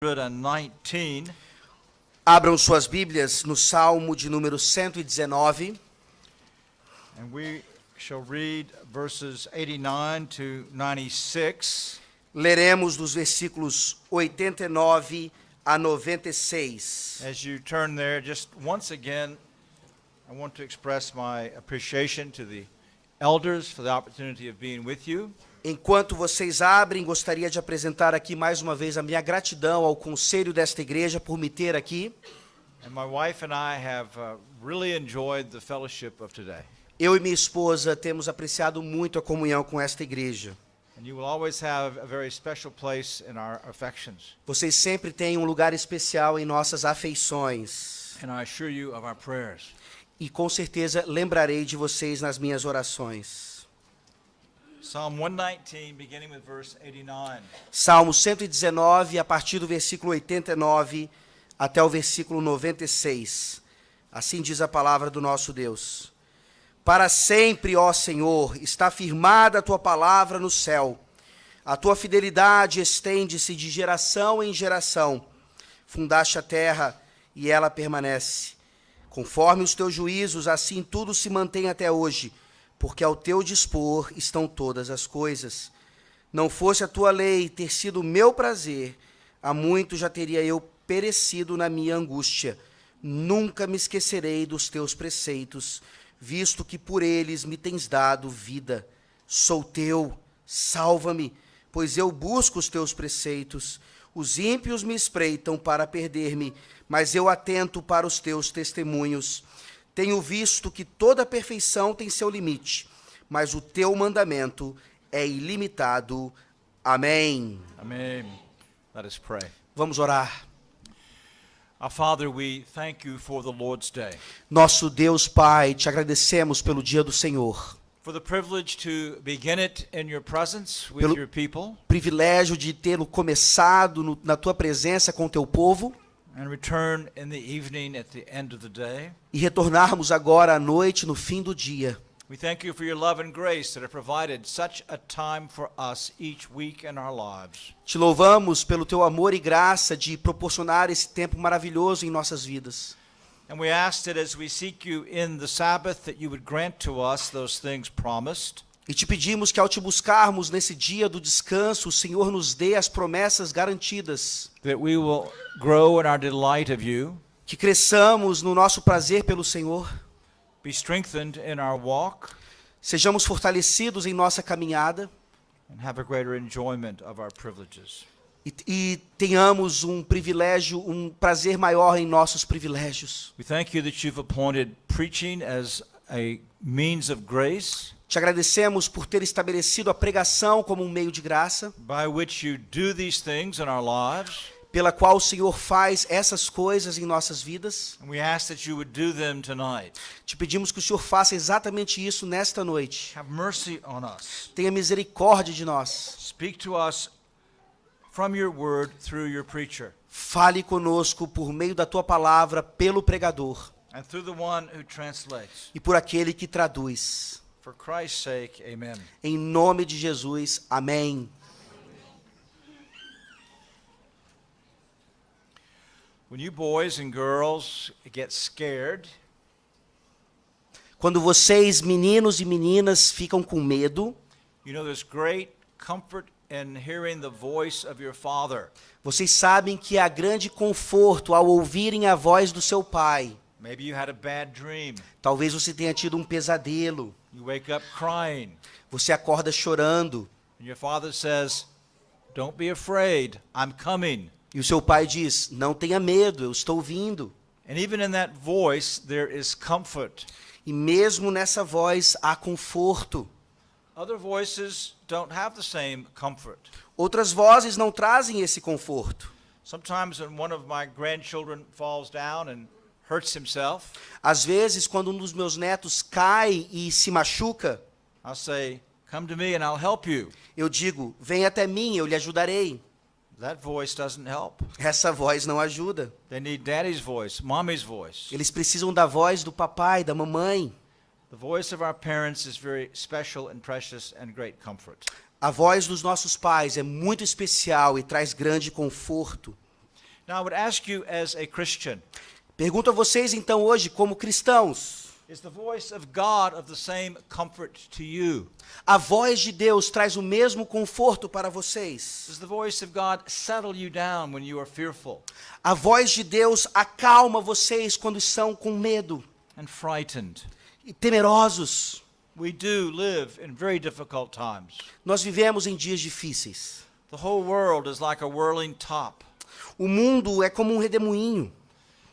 119. Abram suas Bíblias no Salmo de número 119. And we shall read verses 89 to 96. Leremos dos versículos 89 a 96. As you turn there, just once again, I want to express my appreciation to the elders for the opportunity of being with you. Enquanto vocês abrem, gostaria de apresentar aqui mais uma vez a minha gratidão ao conselho desta igreja por me ter aqui. And my wife and I have really enjoyed the fellowship of today. Eu e minha esposa temos apreciado muito a comunhão com esta igreja. And you will always have a very special place in our affections. Vocês sempre têm um lugar especial em nossas afeições. And I assure you of our prayers. E com certeza lembrarei de vocês nas minhas orações. Psalm 119, beginning with verse 89. Salmo 119, a partir do versículo 89 até o versículo 96. Assim diz a palavra do nosso Deus. Para sempre, ó Senhor, está firmada a tua palavra no céu. A tua fidelidade estende-se de geração em geração. Fundaste a terra e ela permanece. Conforme os teus juízos, assim tudo se mantém até hoje, porque ao teu dispor estão todas as coisas. Não fosse a tua lei ter sido meu prazer, há muito já teria eu perecido na minha angústia. Nunca me esquecerei dos teus preceitos, visto que por eles me tens dado vida. Sou teu, salva-me, pois eu busco os teus preceitos. Os ímpios me espreitam para perder-me, mas eu atento para os teus testemunhos. Tenho visto que toda perfeição tem seu limite, mas o teu mandamento é ilimitado. Amém. Amen. Let us pray. Vamos orar. Our Father, we thank you for the Lord's Day, Nosso Deus Pai, te agradecemos pelo dia do Senhor, for the privilege to begin it in your presence with Pelo- your people privilégio de tê-lo começado na tua presença com o teu povo and return in the evening at the end of the day. e retornarmos agora à noite no fim do dia. We thank you for your love and grace that have provided such a time for us each week in our lives. Te louvamos pelo teu amor e graça de proporcionar esse tempo maravilhoso em nossas vidas. And we ask that as we seek you in the Sabbath, that you would grant to us those things promised, E te pedimos que ao te buscarmos nesse dia do descanso, o Senhor nos dê as promessas garantidas, that we will grow in our delight of you, que cresçamos no nosso prazer pelo Senhor, be strengthened in our walk, sejamos fortalecidos em nossa caminhada and have a greater enjoyment of our privileges. e tenhamos um privilégio, um prazer maior em nossos privilégios. We thank you that you've appointed preaching as a means of grace, Te agradecemos por ter estabelecido a pregação como um meio de graça, by which you do these things in our lives. pela qual o Senhor faz essas coisas em nossas vidas. And we ask that you would do them tonight. Te pedimos que o Senhor faça exatamente isso nesta noite. Have mercy on us. Tenha misericórdia de nós. Speak to us from your word through your preacher, Fale conosco por meio da tua palavra, pelo pregador and through the one who translates. e por aquele que traduz. For Christ's sake, amen. Em nome de Jesus, amém. When you boys and girls get scared, Quando vocês, meninos e meninas, ficam com medo, you know there's great comfort in hearing the voice of your father. vocês sabem que há grande conforto ao ouvirem a voz do seu pai. Maybe you had a bad dream. Talvez você tenha tido um pesadelo. You wake up crying, Você acorda chorando. and your father says, "Don't be afraid, I'm coming." E o seu pai diz, não tenha medo, eu estou vindo. And even in that voice, there is comfort. E mesmo nessa voz há conforto. Other voices don't have the same comfort. Outras vozes não trazem esse conforto. Sometimes when one of my grandchildren falls down and hurts himself, Às vezes, quando um dos meus netos cai e se machuca, I'll say, "Come to me and I'll help you." eu digo, vem até mim, eu lhe ajudarei. That voice doesn't help. Essa voz não ajuda. They need daddy's voice, mommy's voice. Eles precisam da voz do papai, da mamãe. The voice of our parents is very special and precious and great comfort. A voz dos nossos pais é muito especial e traz grande conforto. Now I would ask you as a Christian, Pergunto a vocês então hoje, como cristãos, is the voice of God of the same comfort to you? a voz de Deus traz o mesmo conforto para vocês? Does the voice of God settle you down when you are fearful A voz de Deus acalma vocês quando estão com medo and frightened? e temerosos? We do live in very difficult times. Nós vivemos em dias difíceis. The whole world is like a whirling top, O mundo é como um redemoinho.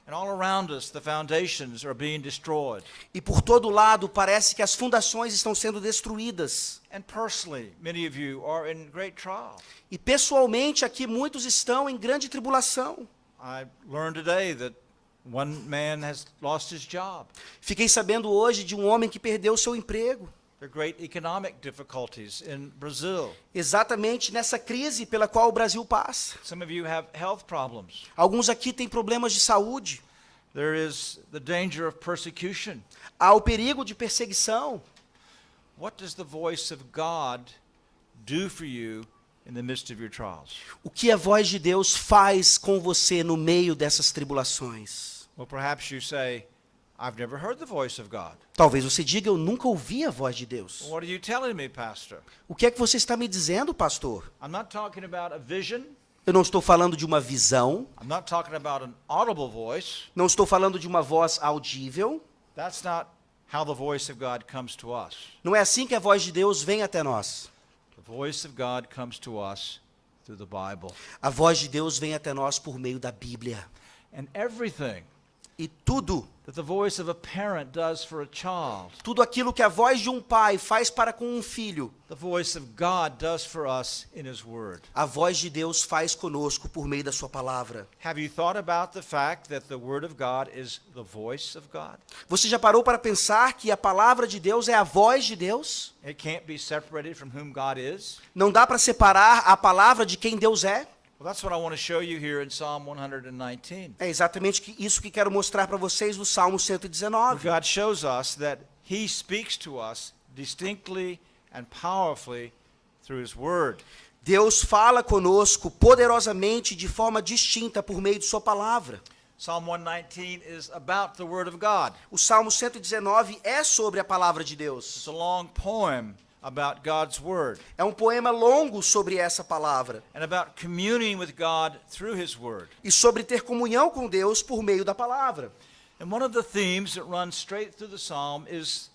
and all around us the foundations are being destroyed. E por todo lado parece que as fundações estão sendo destruídas. And personally, many of you are in great trial. E pessoalmente aqui muitos estão em grande tribulação. I learned today that one man has lost his job. Fiquei sabendo hoje de um homem que perdeu seu emprego. There are great economic difficulties in Brazil. Exatamente nessa crise pela qual o Brasil passa. Some of you have health problems. Alguns aqui têm problemas de saúde. There is the danger of persecution. Há o perigo de perseguição. What does the voice of God do for you in the midst of your trials? O que a voz de Deus faz com você no meio dessas tribulações? Well, perhaps you say, I've never heard the voice of God. Talvez você diga, eu nunca ouvi a voz de Deus. What are you telling me, Pastor? O que é que você está me dizendo, pastor? I'm not talking about a vision. Eu não estou falando de uma visão, I'm not talking about an audible voice. não estou falando de uma voz audível. That's not how the voice of God comes to us. Não é assim que a voz de Deus vem até nós. The voice of God comes to us through the Bible. A voz de Deus vem até nós por meio da Bíblia. And everything E tudo, that the voice of a parent does for a child, tudo aquilo que a voz de um pai faz para com um filho, the voice of God does for us in His Word. a voz de Deus faz conosco por meio da sua palavra. Have you thought about the fact that the Word of God is the voice of God? Você já parou para pensar que a palavra de Deus é a voz de Deus? It can't be separated from whom God is. Não dá para separar a palavra de quem Deus é? Well, that's what I want to show you here in Psalm 119. É exatamente isso que quero mostrar para vocês no Salmo 119. God shows us that He speaks to us distinctly and powerfully through His Word. Deus fala conosco poderosamente de forma distinta por meio de sua palavra. Psalm 119 is about the Word of God. O Salmo 119 é sobre a palavra de Deus. It's a long poem about God's Word É um poema longo sobre essa palavra and about communing with God through His Word. e sobre ter comunhão com Deus por meio da palavra. And one of the themes that runs straight through the psalm is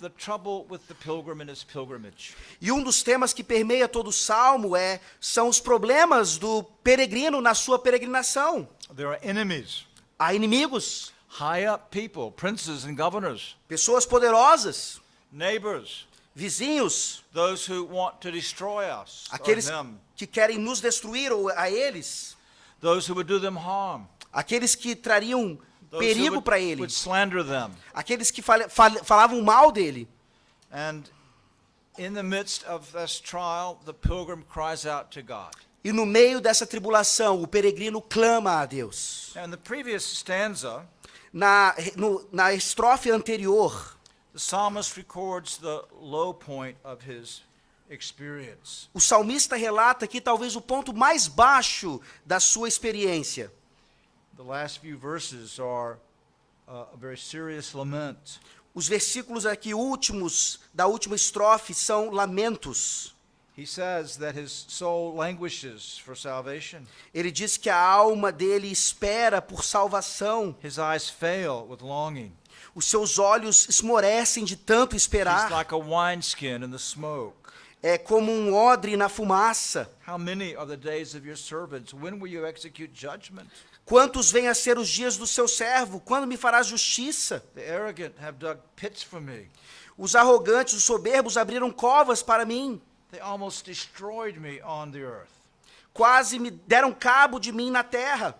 the trouble with the pilgrim in his pilgrimage. E um dos temas que permeia todo o Salmo são os problemas do peregrino na sua peregrinação. There are enemies, Há inimigos, high up people, princes and governors, pessoas poderosas, neighbors, vizinhos, those who want to destroy us or aqueles them, que querem nos destruir ou a eles, those who would do them harm, aqueles que trariam those perigo who para would ele, slander them. aqueles que falavam mal dele. And in the midst of this trial, the pilgrim cries out to God. E no meio dessa tribulação, o peregrino clama a Deus. Now, in the previous stanza, Na estrofe anterior, the psalmist records the low point of his experience. o salmista relata aqui talvez o ponto mais baixo da sua experiência. The last few verses are a very serious lament. Os versículos aqui últimos da última estrofe são lamentos. He says that his soul languishes for salvation. Ele diz que a alma dele espera por salvação. His eyes fail with longing. Os seus olhos esmorecem de tanto He's esperar. like a wineskin in the smoke. É como um odre na fumaça. How many are the days of your servants? When will you execute judgment? Quantos vêm a ser os dias do seu servo? Quando me farás justiça? The arrogant have dug pits for me. Os arrogantes, os soberbos abriram covas para mim. They almost destroyed me on the earth. Quase me deram cabo de mim na terra.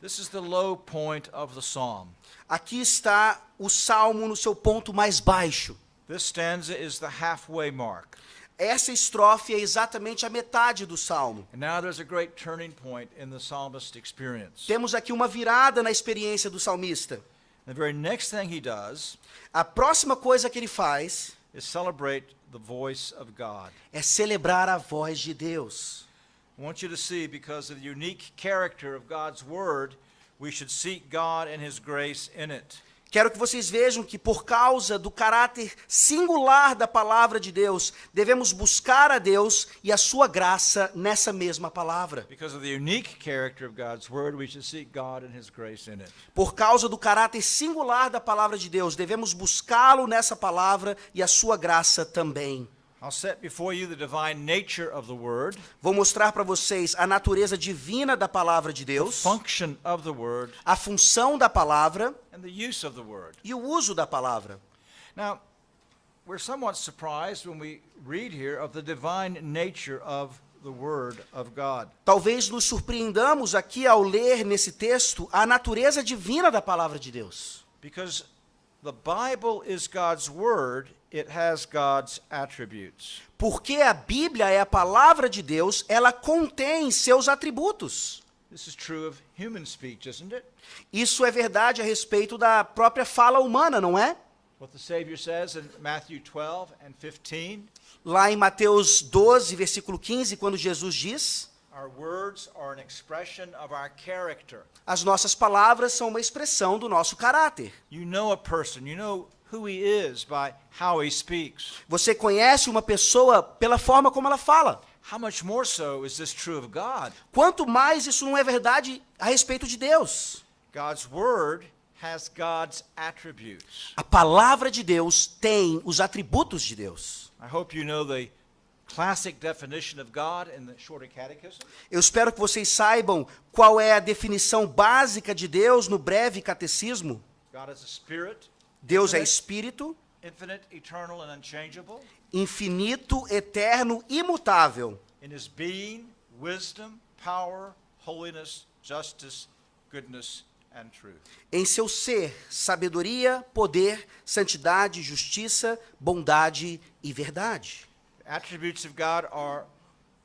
This is the low point of the psalm. Aqui está o salmo no seu ponto mais baixo. This stanza is the halfway mark. Essa estrofe é exatamente a metade do salmo. And now there's a great turning point in the psalmist's experience. Temos aqui uma virada na experiência do salmista. The very next thing he does A próxima coisa que ele faz is celebrate the voice of God. é celebrar a voz de Deus. I want you to see, because of the unique character of God's Word, we should seek God and His grace in it. Quero que vocês vejam que por causa do caráter singular da palavra de Deus, devemos buscar a Deus e a sua graça nessa mesma palavra. Because of the unique character of God's Word, we should seek God and His grace in it. Por causa do caráter singular da palavra de Deus, devemos buscá-lo nessa palavra e a sua graça também. I'll set before you the divine nature of the Word, Vou mostrar para vocês a natureza divina da palavra de Deus, function of the Word, a função da palavra and the use of the Word. e o uso da palavra. Now, we're somewhat surprised when we read here of the divine nature of the Word of God. Talvez nos surpreendamos aqui ao ler nesse texto a natureza divina da palavra de Deus. Because the Bible is God's Word, it has God's attributes. Porque a Bíblia é a palavra de Deus, ela contém seus atributos. This is true of human speech, isn't it? Isso é verdade a respeito da própria fala humana, não é? What the Savior says in Matthew 12 and 15, Lá em Mateus 12, versículo 15, quando Jesus diz: our words are an expression of our character. as nossas palavras são uma expressão do nosso caráter. You know a person, you know who he is by how he speaks. Você conhece uma pessoa pela forma como ela fala. How much more so is this true of God? Quanto mais isso não é verdade a respeito de Deus. God's Word has God's attributes. A palavra de Deus tem os atributos de Deus. I hope you know the classic definition of God in the Shorter Catechism. Eu espero que vocês saibam qual é a definição básica de Deus no breve catecismo. God is a spirit, Deus é espírito, infinite, eternal, and unchangeable. infinito, eterno, imutável. In his being, wisdom, power, holiness, justice, goodness, and truth. Em seu ser, sabedoria, poder, santidade, justiça, bondade e verdade. The attributes of God are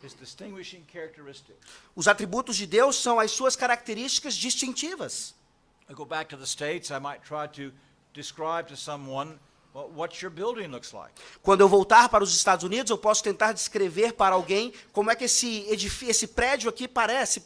his distinguishing characteristics. Os atributos de Deus são as suas características distintivas. I go back to the States, I might try to describe to someone what your building looks like. Quando eu voltar para os Estados Unidos, eu posso tentar descrever para alguém como é que esse prédio aqui parece.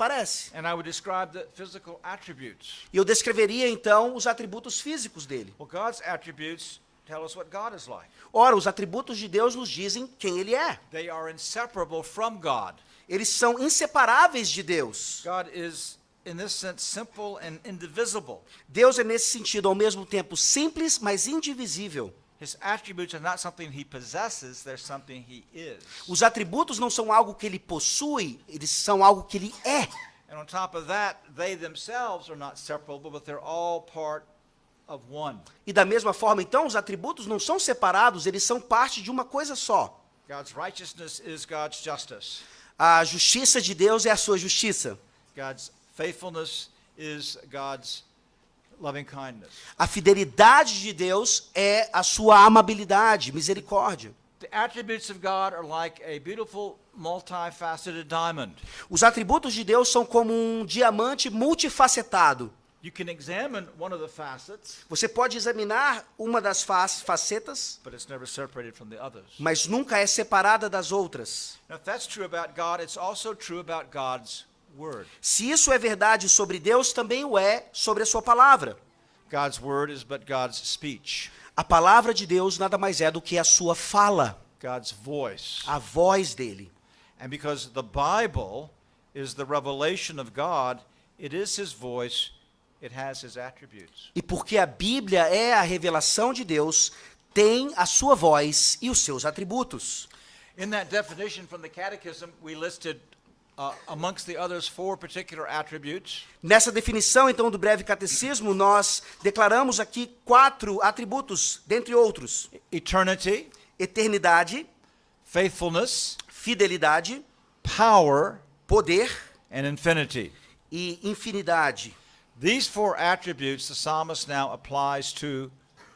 And I would describe the physical attributes. E eu descreveria então os atributos físicos dele. Well, God's attributes tell us what God is like. Ora, os atributos de Deus nos dizem quem ele é. They are inseparable from God. Eles são inseparáveis de Deus. God is, in this sense, simple and indivisible. Deus é nesse sentido ao mesmo tempo simples, mas indivisível. His attributes are not something he possesses, they're something he is. Os atributos não são algo que ele possui, eles são algo que ele é. And on top of that, they themselves are not separable, but they're all part of one. E da mesma forma, então, os atributos não são separados, eles são parte de uma coisa só. God's righteousness is God's justice. A justiça de Deus é a sua justiça. God's faithfulness is God's loving kindness. A fidelidade de Deus é a sua amabilidade, misericórdia. The attributes of God are like a beautiful multifaceted diamond. Os atributos de Deus são como um diamante multifacetado. You can examine one of the facets, Você pode examinar uma das facetas, but it's never separated from the others. mas nunca é separada das outras. Now, if that's true about God, it's also true about God's Word. Se isso é verdade sobre Deus, também o é sobre a sua palavra. God's Word is but God's speech, A palavra de Deus nada mais é do que a sua fala, God's voice. a voz dele. And because the Bible is the revelation of God, it is His voice, it has His attributes. E porque a Bíblia é a revelação de Deus, tem a sua voz e os seus atributos. In that definition from the Catechism, we listed amongst the others 4 particular attributes. Nessa definição, então, do breve catecismo, nós declaramos aqui 4 atributos, dentre outros: Eternity, eternidade, faithfulness, fidelidade, power, poder and infinity. e infinidade. These 4 attributes the psalmist now applies to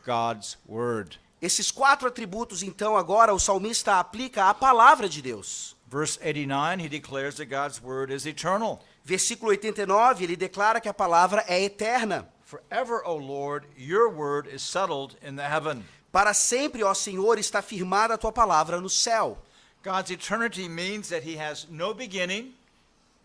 God's Word. Esses 4 atributos, então, agora o salmista aplica à palavra de Deus. Verse 89, he declares that God's Word is eternal. Versículo 89, ele declara que a palavra é eterna. Forever, O Lord, your word is settled in the heaven. Para sempre, ó Senhor, está firmada a tua palavra no céu. God's eternity means that he has no beginning,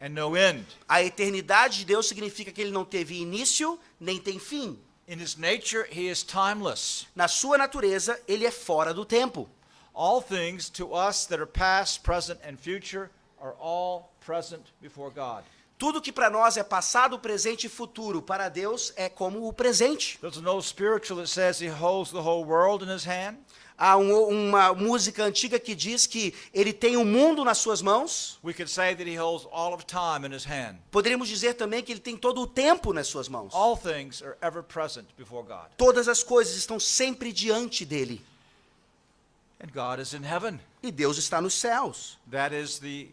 and no end. A eternidade de Deus significa que ele não teve início nem tem fim. In his nature, he is timeless. Na sua natureza, ele é fora do tempo. All things to us that are past, present, and future are all present before God. Tudo que para nós é passado, presente e futuro, para Deus é como o presente. There's an old spiritual that says he holds the whole world in his hand. Há uma música antiga que diz que ele tem o mundo nas suas mãos. We could say that he holds all of time in his hand. Poderíamos dizer também que ele tem todo o tempo nas suas mãos. All things are ever present before God. Todas as coisas estão sempre diante dele. And God is in heaven. E Deus está nos céus. That is the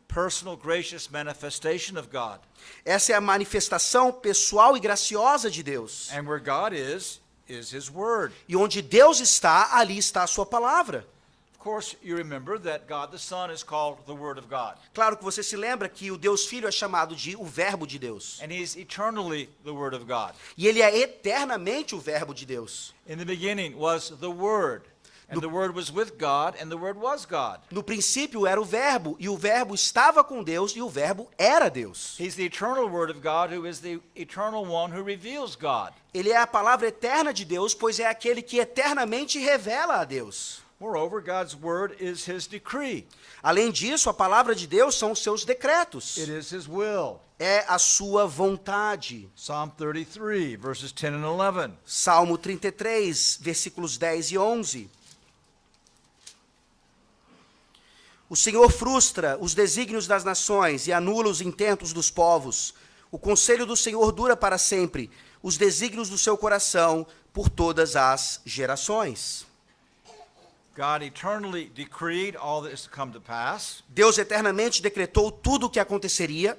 personal, gracious manifestation of God. Essa é a manifestação pessoal e graciosa de Deus. And where God is his word. E onde Deus está, ali está a sua palavra. Of course, you remember that God the Son is called the Word of God. Claro que você se lembra que o Deus Filho é chamado de o Verbo de Deus. And he's eternally the Word of God. E ele é eternamente o Verbo de Deus. In the beginning was the Word. And the Word was with God, and the Word was God. No princípio era o Verbo, e o Verbo estava com Deus, e o Verbo era Deus. He's the eternal Word of God, who is the eternal one who reveals God. Ele é a palavra eterna de Deus, pois é aquele que eternamente revela a Deus. Moreover, God's Word is his decree. Além disso, a palavra de Deus são os seus decretos. It is his will. É a sua vontade. Psalm 33, verses 10 and 11. Salmo 33, versículos 10 e 11. O Senhor frustra os desígnios das nações e anula os intentos dos povos. O conselho do Senhor dura para sempre, os desígnios do seu coração por todas as gerações. God eternally decreed all that is to come to pass. Deus eternamente decretou tudo o que aconteceria.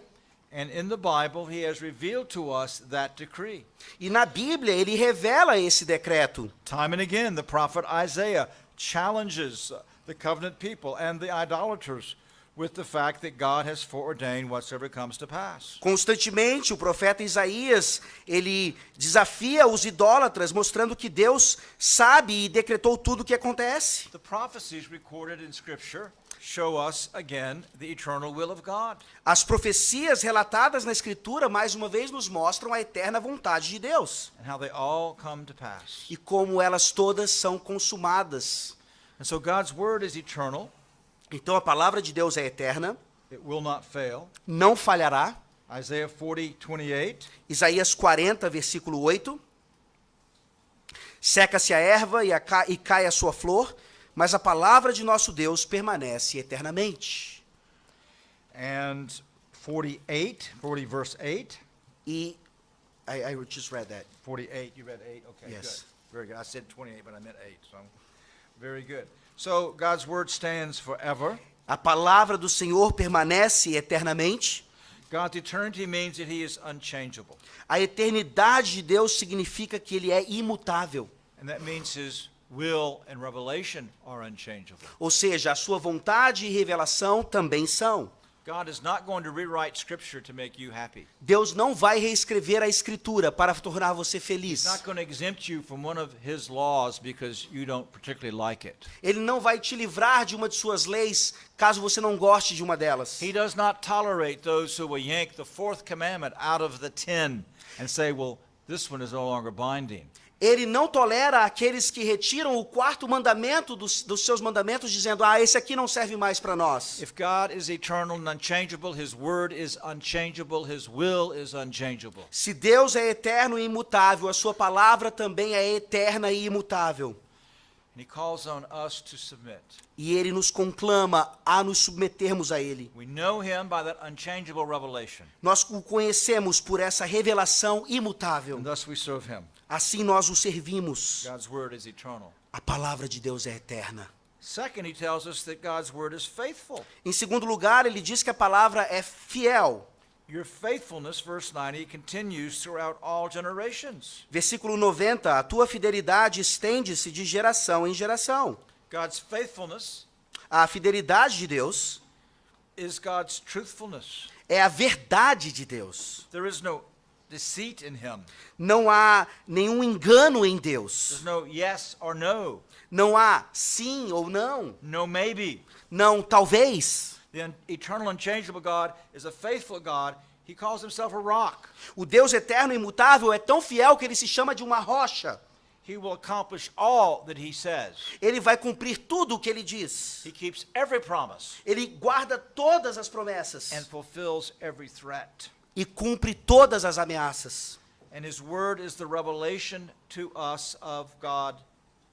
And in the Bible, he has revealed to us that decree. E na Bíblia ele revela esse decreto. Time and again, the prophet Isaiah challenges the covenant people and the idolaters with the fact that God has foreordained whatsoever comes to pass. Constantemente o profeta Isaías, ele desafia os idólatras, mostrando que Deus sabe e decretou tudo o que acontece. The prophecies recorded in Scripture show us again the eternal will of God. As profecias relatadas na Escritura, mais uma vez, nos mostram a eterna vontade de Deus. And how they all come to pass. E como elas todas são consumadas. And so God's word is eternal. Então a palavra de Deus é eterna, It will not fail. não falhará. Isaiah 40:28. Isaías 40, versículo 8. Seca-se a erva e cai a sua flor, mas a palavra de nosso Deus permanece eternamente. And 40 verse 8. E I just read that. 48, you read 8? Okay, Yes. good. Very good. I said 28, but I meant 8, so very good. So God's word stands forever. A palavra do Senhor permanece eternamente. God's eternity means that he is unchangeable. A eternidade de Deus significa que ele é imutável. And that means his will and revelation are unchangeable. Ou seja, a sua vontade e revelação também são. God is not going to rewrite scripture to make you happy. Deus não vai reescrever a Escritura para tornar você He's feliz. not going to exempt you from one of his laws because you don't particularly like it. Ele não vai te livrar de uma de suas leis caso você não goste de uma delas. He does not tolerate those who will yank the fourth commandment out of the 10 and say, well, this one is no longer binding. Ele não tolera aqueles que retiram o quarto mandamento dos seus mandamentos, dizendo, esse aqui não serve mais para nós. If God is eternal and unchangeable, his word is unchangeable, his will is unchangeable. Se Deus é eterno e imutável, a sua palavra também é eterna e imutável. And he calls on us to submit. E ele nos conclama a nos submetermos a ele. We know him by that unchangeable revelation, Nós o conhecemos por essa revelação imutável. and thus we serve him. Assim nós o servimos. God's word is eternal. A palavra de Deus é eterna. Second, he tells us that God's word is faithful. Em segundo lugar, ele diz que a palavra é fiel. Your faithfulness, verse 90, continues throughout all generations. Versículo 90, a tua fidelidade estende-se de geração em geração. God's faithfulness A fidelidade de Deus is God's truthfulness. é a verdade de Deus. There is no deceit in him. Não há nenhum engano em Deus. There's no yes or no, Não há sim ou não. no maybe. Não talvez. The eternal, unchangeable God is a faithful God. He calls himself a rock. O Deus eterno e imutável é tão fiel que ele se chama de uma rocha. He will accomplish all that he says. Ele vai cumprir tudo o que ele diz. He keeps every promise Ele guarda todas as promessas and fulfills every threat. e cumpre todas as ameaças. And his word is the revelation to us of God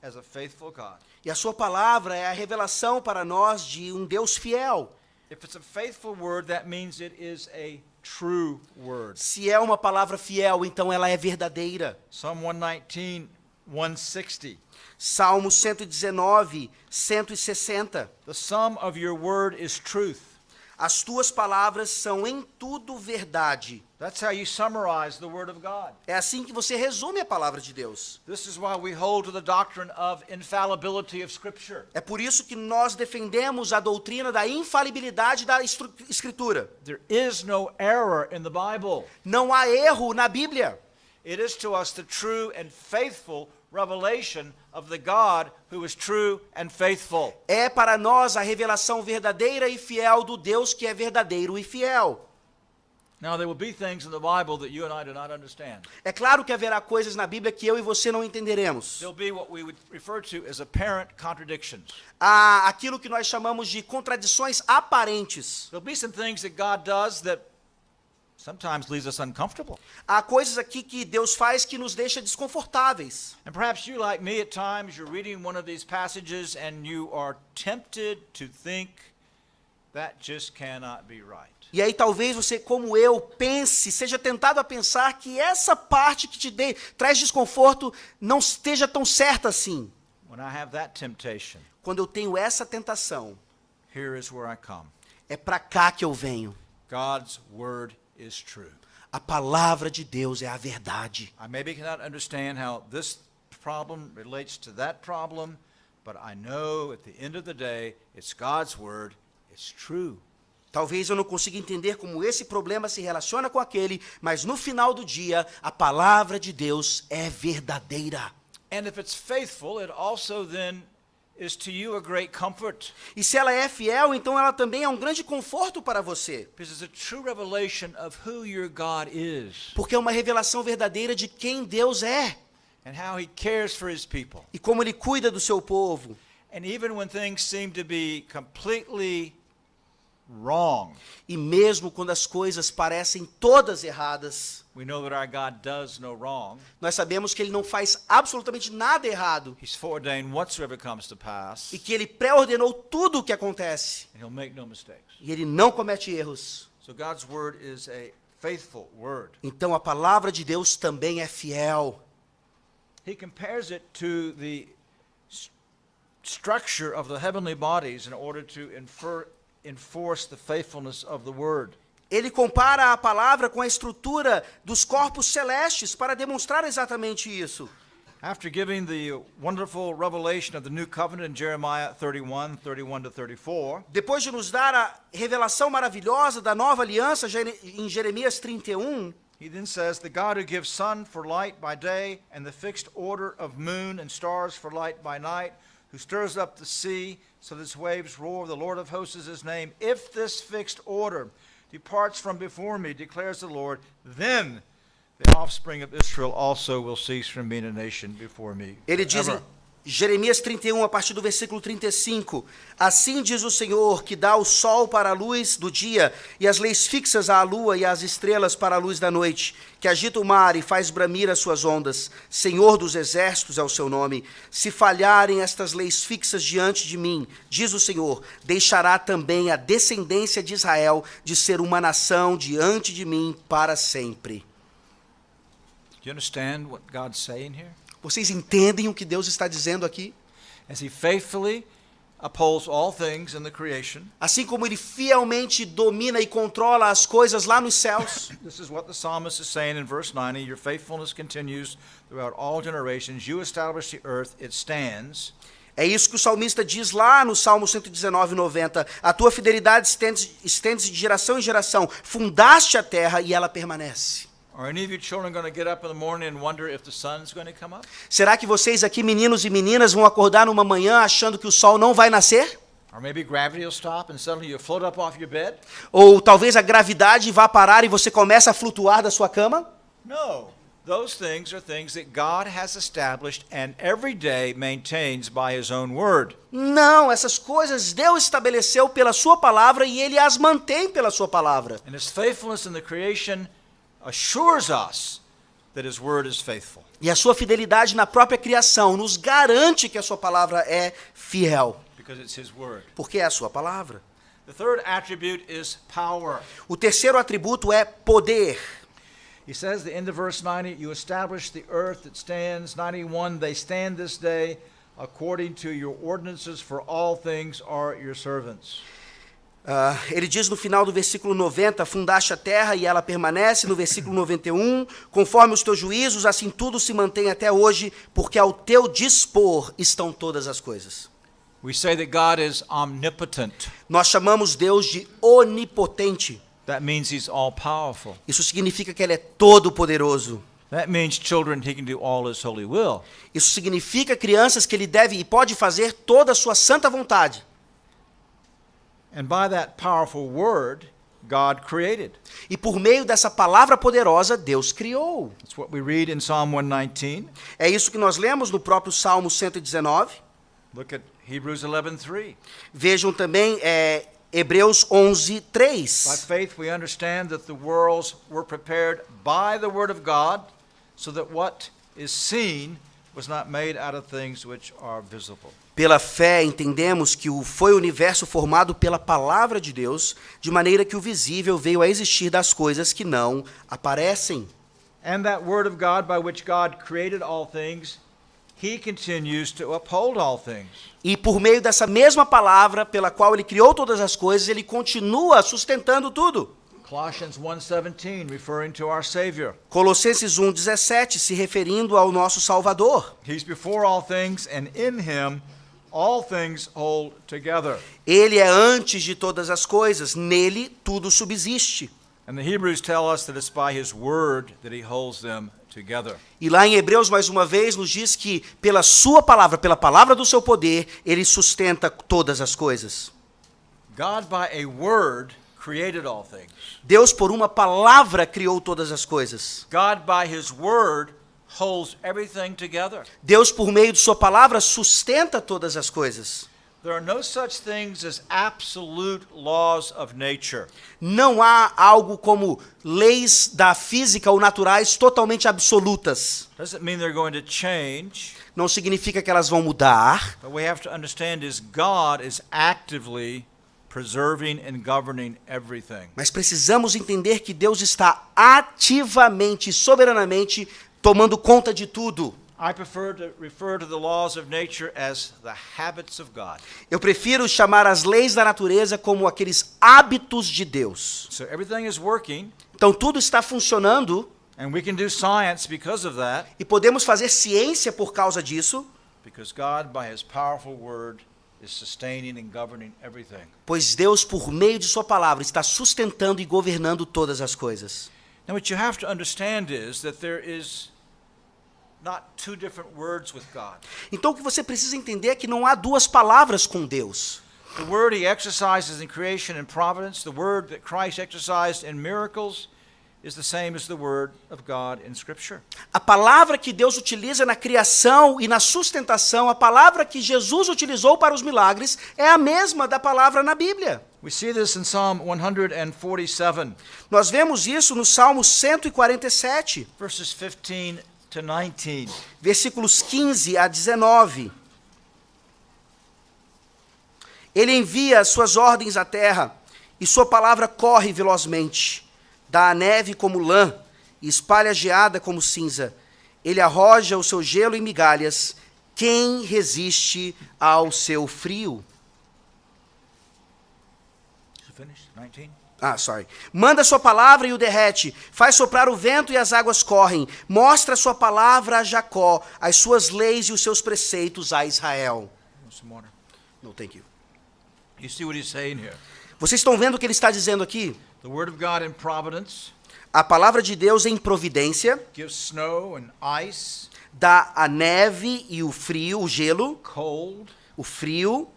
as a faithful God. E a sua palavra é a revelação para nós de um Deus fiel. If it's a faithful word, that means it is a true word. Se é uma palavra fiel, então ela é verdadeira. Psalm 119, 160. Salmo 119, 160. The sum of your word is truth. As tuas palavras são em tudo verdade. That's how you summarize the word of God. É assim que você resume a palavra de Deus. This is why we hold to the doctrine of infallibility of Scripture. É por isso que nós defendemos a doutrina da infalibilidade da Escritura. There is no error in the Bible. Não há erro na Bíblia. It is to us the true and faithful revelation of the God who is true and faithful. É para nós a revelação verdadeira e fiel do Deus que é verdadeiro e fiel. Now, there will be things in the Bible that you and I do not understand. É claro que haverá coisas na Bíblia que eu e você não entenderemos. There'll be what we would refer to as apparent contradictions. Há aquilo que nós chamamos de contradições aparentes. There'll be some things that God does that sometimes leaves us uncomfortable. Há coisas aqui que Deus faz que nos deixa desconfortáveis. And perhaps you, like me, at times you're reading one of these passages and you are tempted to think that just cannot be right. E aí talvez você, como eu, pense, seja tentado a pensar que essa parte que te traz desconforto não esteja tão certa assim. When I have that temptation, Quando eu tenho essa tentação, here is where I come. é para cá que eu venho. God's word is true. A palavra de Deus é a verdade. I maybe cannot understand how this problem relates to that problem, but I know at the end of the day, it's God's word, it's true. Talvez eu não consiga entender como esse problema se relaciona com aquele, mas no final do dia, a palavra de Deus é verdadeira. And if it's faithful, it also then is to you a great comfort. E se ela é fiel, então ela também é um grande conforto para você. Because it's a true revelation of who your God is Porque é uma revelação verdadeira de quem Deus é and how he cares for his people. e como Ele cuida do seu povo. And even when things seem to be completely wrong, E mesmo quando as coisas parecem todas erradas, we know that our God does no wrong. nós sabemos que Ele não faz absolutamente nada errado He's foreordained whatsoever comes to pass, e que Ele pré-ordenou tudo o que acontece. and he'll make no mistakes. E Ele não comete erros. So God's word is a faithful word. Então a palavra de Deus também é fiel. He compares it to the structure of the heavenly bodies in order to enforce the faithfulness of the word. Ele compara a palavra com a estrutura dos corpos celestes para demonstrar exatamente isso. After giving the wonderful revelation of the new covenant in Jeremiah 31, 31 to 34, Depois de nos dar a revelação maravilhosa da nova aliança em Jeremias 31, he then says, the God who gives sun for light by day and the fixed order of moon and stars for light by night, who stirs up the sea so that its waves roar, the Lord of hosts is his name. If this fixed order departs from before me, declares the Lord, then the offspring of Israel also will cease from being a nation before me. ele diz em forever. Jeremias 31, a partir do versículo 35, assim diz o Senhor, que dá o sol para a luz do dia, e as leis fixas à lua e às estrelas para a luz da noite, que agita o mar e faz bramir as suas ondas. Senhor dos exércitos é o seu nome. Se falharem estas leis fixas diante de mim, diz o Senhor, deixará também a descendência de Israel de ser uma nação diante de mim para sempre. Do you understand what God's saying here? Vocês entendem o que Deus está dizendo aqui? As he faithfully upholds all things in the creation, Assim como Ele fielmente domina e controla as coisas lá nos céus, this is what the psalmist is saying in verse 90. Your faithfulness continues throughout all generations. You establish the earth, it stands. é isso que o salmista diz lá no Salmo 119, 90. A tua fidelidade estende-se de geração em geração. Fundaste a terra e ela permanece. Are any of you children going to get up in the morning and wonder if the sun's going to come up? Será que vocês aqui, meninos e meninas, vão acordar numa manhã achando que o sol não vai nascer? Or maybe gravity will stop and suddenly you float up off your bed? Ou talvez a gravidade vá parar e você começa a flutuar da sua cama? No. Those things are things that God has established and every day maintains by his own word. Não, essas coisas Deus estabeleceu pela sua palavra e ele as mantém pela sua palavra. And his faithfulness in the creation assures us that his word is faithful. E a sua fidelidade na própria criação nos garante que a sua palavra é fiel, Because it's his word. porque é a sua palavra. The third attribute is power. O terceiro atributo é poder. He says at the end of verse 90, you established the earth that stands. 91, they stand this day according to your ordinances, for all things are your servants. Ele diz no final do versículo 90, fundaste a terra e ela permanece. No versículo 91, conforme os teus juízos, assim tudo se mantém até hoje, porque ao teu dispor estão todas as coisas. We say that God is omnipotent. Nós chamamos Deus de onipotente. That means he's all powerful. Isso significa que ele é todo poderoso. That means children, he can do all his holy will. Isso significa crianças que ele deve e pode fazer toda a sua santa vontade. And by that powerful word, God created. E por meio dessa palavra poderosa, Deus criou. That's what we read in Psalm 119. É isso que nós lemos no próprio Salmo 119. Look at Hebrews 11:3. Vejam também Hebreus By 11:3. faith we understand that the worlds were prepared by the word of God, so that what is seen was not made out of things which are visible. Pela fé entendemos que foi o universo formado pela palavra de Deus, de maneira que o visível veio a existir das coisas que não aparecem. And that word of God by which God created all things, he continues to uphold all things. E por meio dessa mesma palavra pela qual ele criou todas as coisas, ele continua sustentando tudo. Colossians 1:17, referring to our Savior. Colossenses 1:17, se referindo ao nosso Salvador. He's before all things, and in him all things hold together. Ele é antes de todas as coisas, nele tudo subsiste. And the Hebrews tell us that it's by his word that he holds them together. E lá em Hebreus, mais uma vez, nos diz que pela sua palavra, pela palavra do seu poder, ele sustenta todas as coisas. God by a word created all things. Deus, por uma palavra, criou todas as coisas. God by his word holds everything together. Deus, por meio de sua palavra, sustenta todas as coisas. There are no such things as absolute laws of nature. Não há algo como leis da física ou naturais totalmente absolutas. Doesn't mean they're going to change, Não significa que elas vão mudar, but we have to understand is God is actively preserving and governing everything. mas precisamos entender que Deus está ativamente, soberanamente, tomando conta de tudo. I prefer to refer to the laws of nature as the habits of God. Eu prefiro chamar as leis da natureza como aqueles hábitos de Deus. So everything is working, Então tudo está funcionando and we can do science because of that, e podemos fazer ciência por causa disso, because God by his powerful word is sustaining and governing everything. pois Deus, por meio de sua palavra, está sustentando e governando todas as coisas. Now what you have to understand is that there is not two different words with God. Então o que você precisa entender é que não há duas palavras com Deus. The word he exercises in creation and providence, the word that Christ exercised in miracles, is the same as the word of God in Scripture. A palavra que Deus utiliza na criação e na sustentação, a palavra que Jesus utilizou para os milagres, é a mesma da palavra na Bíblia. We see this in Psalm 147, Nós vemos isso no Salmo 147, verses 15 to 19. versículos 15 a 19. Ele envia as suas ordens à terra, e sua palavra corre velozmente. Dá a neve como lã, e espalha a geada como cinza. Ele arroja o seu gelo em migalhas. Quem resiste ao seu frio? Is it finished? 19? Manda sua palavra e o derrete. Faz soprar o vento e as águas correm. Mostra sua palavra a Jacó, as suas leis e os seus preceitos a Israel. Want some water? No, thank you. You see what he's saying here. Vocês estão vendo o que ele está dizendo aqui? The word of God in providence A palavra de Deus em providência gives snow and ice, dá a neve e o frio, o gelo, cold, o frio,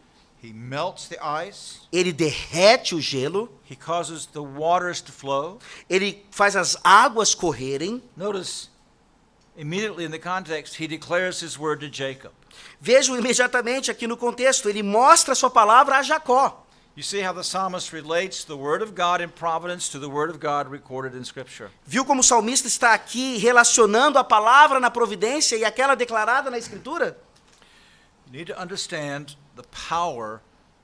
He melts the ice. ele derrete o gelo, He causes the waters to flow. ele faz as águas correrem. Notice, immediately in the context, he declares his word to Jacob. Vejam imediatamente aqui no contexto, ele mostra a sua palavra a Jacó. You see how the psalmist relates the word of God in providence to the word of God recorded in Scripture. Viu como o salmista está aqui relacionando a palavra na providência e aquela declarada na Escritura? You need to understand the power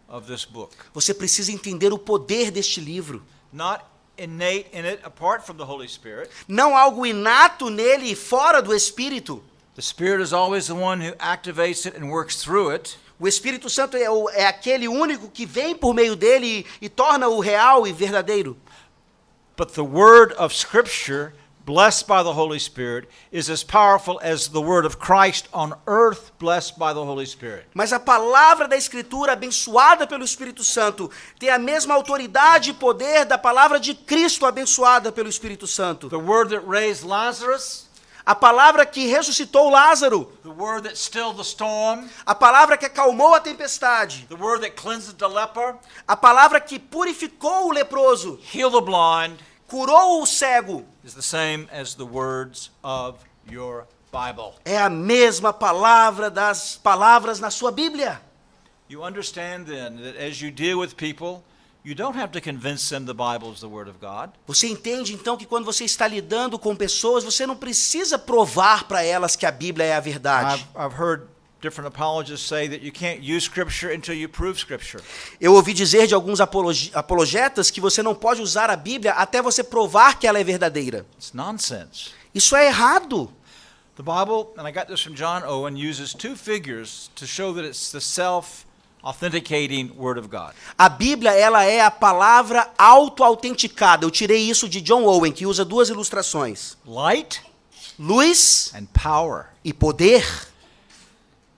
of this book. Você precisa entender o poder deste livro. Not innate in it apart from the Holy Spirit. Não algo inato nele e fora do Espírito. The Spirit is always the one who activates it and works through it. O Espírito Santo é aquele único que vem por meio dele e torna-o real e verdadeiro. But the word of Scripture, blessed by the Holy Spirit, is as powerful as the word of Christ on earth, blessed by the Holy Spirit. Mas a palavra da Escritura, abençoada pelo Espírito Santo, tem a mesma autoridade e poder da palavra de Cristo, abençoada pelo Espírito Santo. The word that raised Lazarus, A palavra que ressuscitou Lázaro, the word that stilled the storm, a palavra que acalmou a tempestade, the word that cleansed the leper, a palavra que purificou o leproso, healed the blind, curou o cego, is the same as the words of your Bible. é a mesma palavra das palavras na sua Bíblia. You understand then that as you deal with people, you don't have to convince them the Bible is the Word of God. Você entende então que quando você está lidando com pessoas, você não precisa provar para elas que a Bíblia é a verdade. I've heard different apologists say that you can't use Scripture until you prove Scripture. Eu ouvi dizer de alguns apologetas que você não pode usar a Bíblia até você provar que ela é verdadeira. It's nonsense. Isso é errado. The Bible, and I got this from John Owen, uses two figures to show that it's the self-authenticating Word of God. A Bíblia, ela é a palavra auto-autenticada. Eu tirei isso de John Owen, que usa duas ilustrações. Light Luz and power. e poder.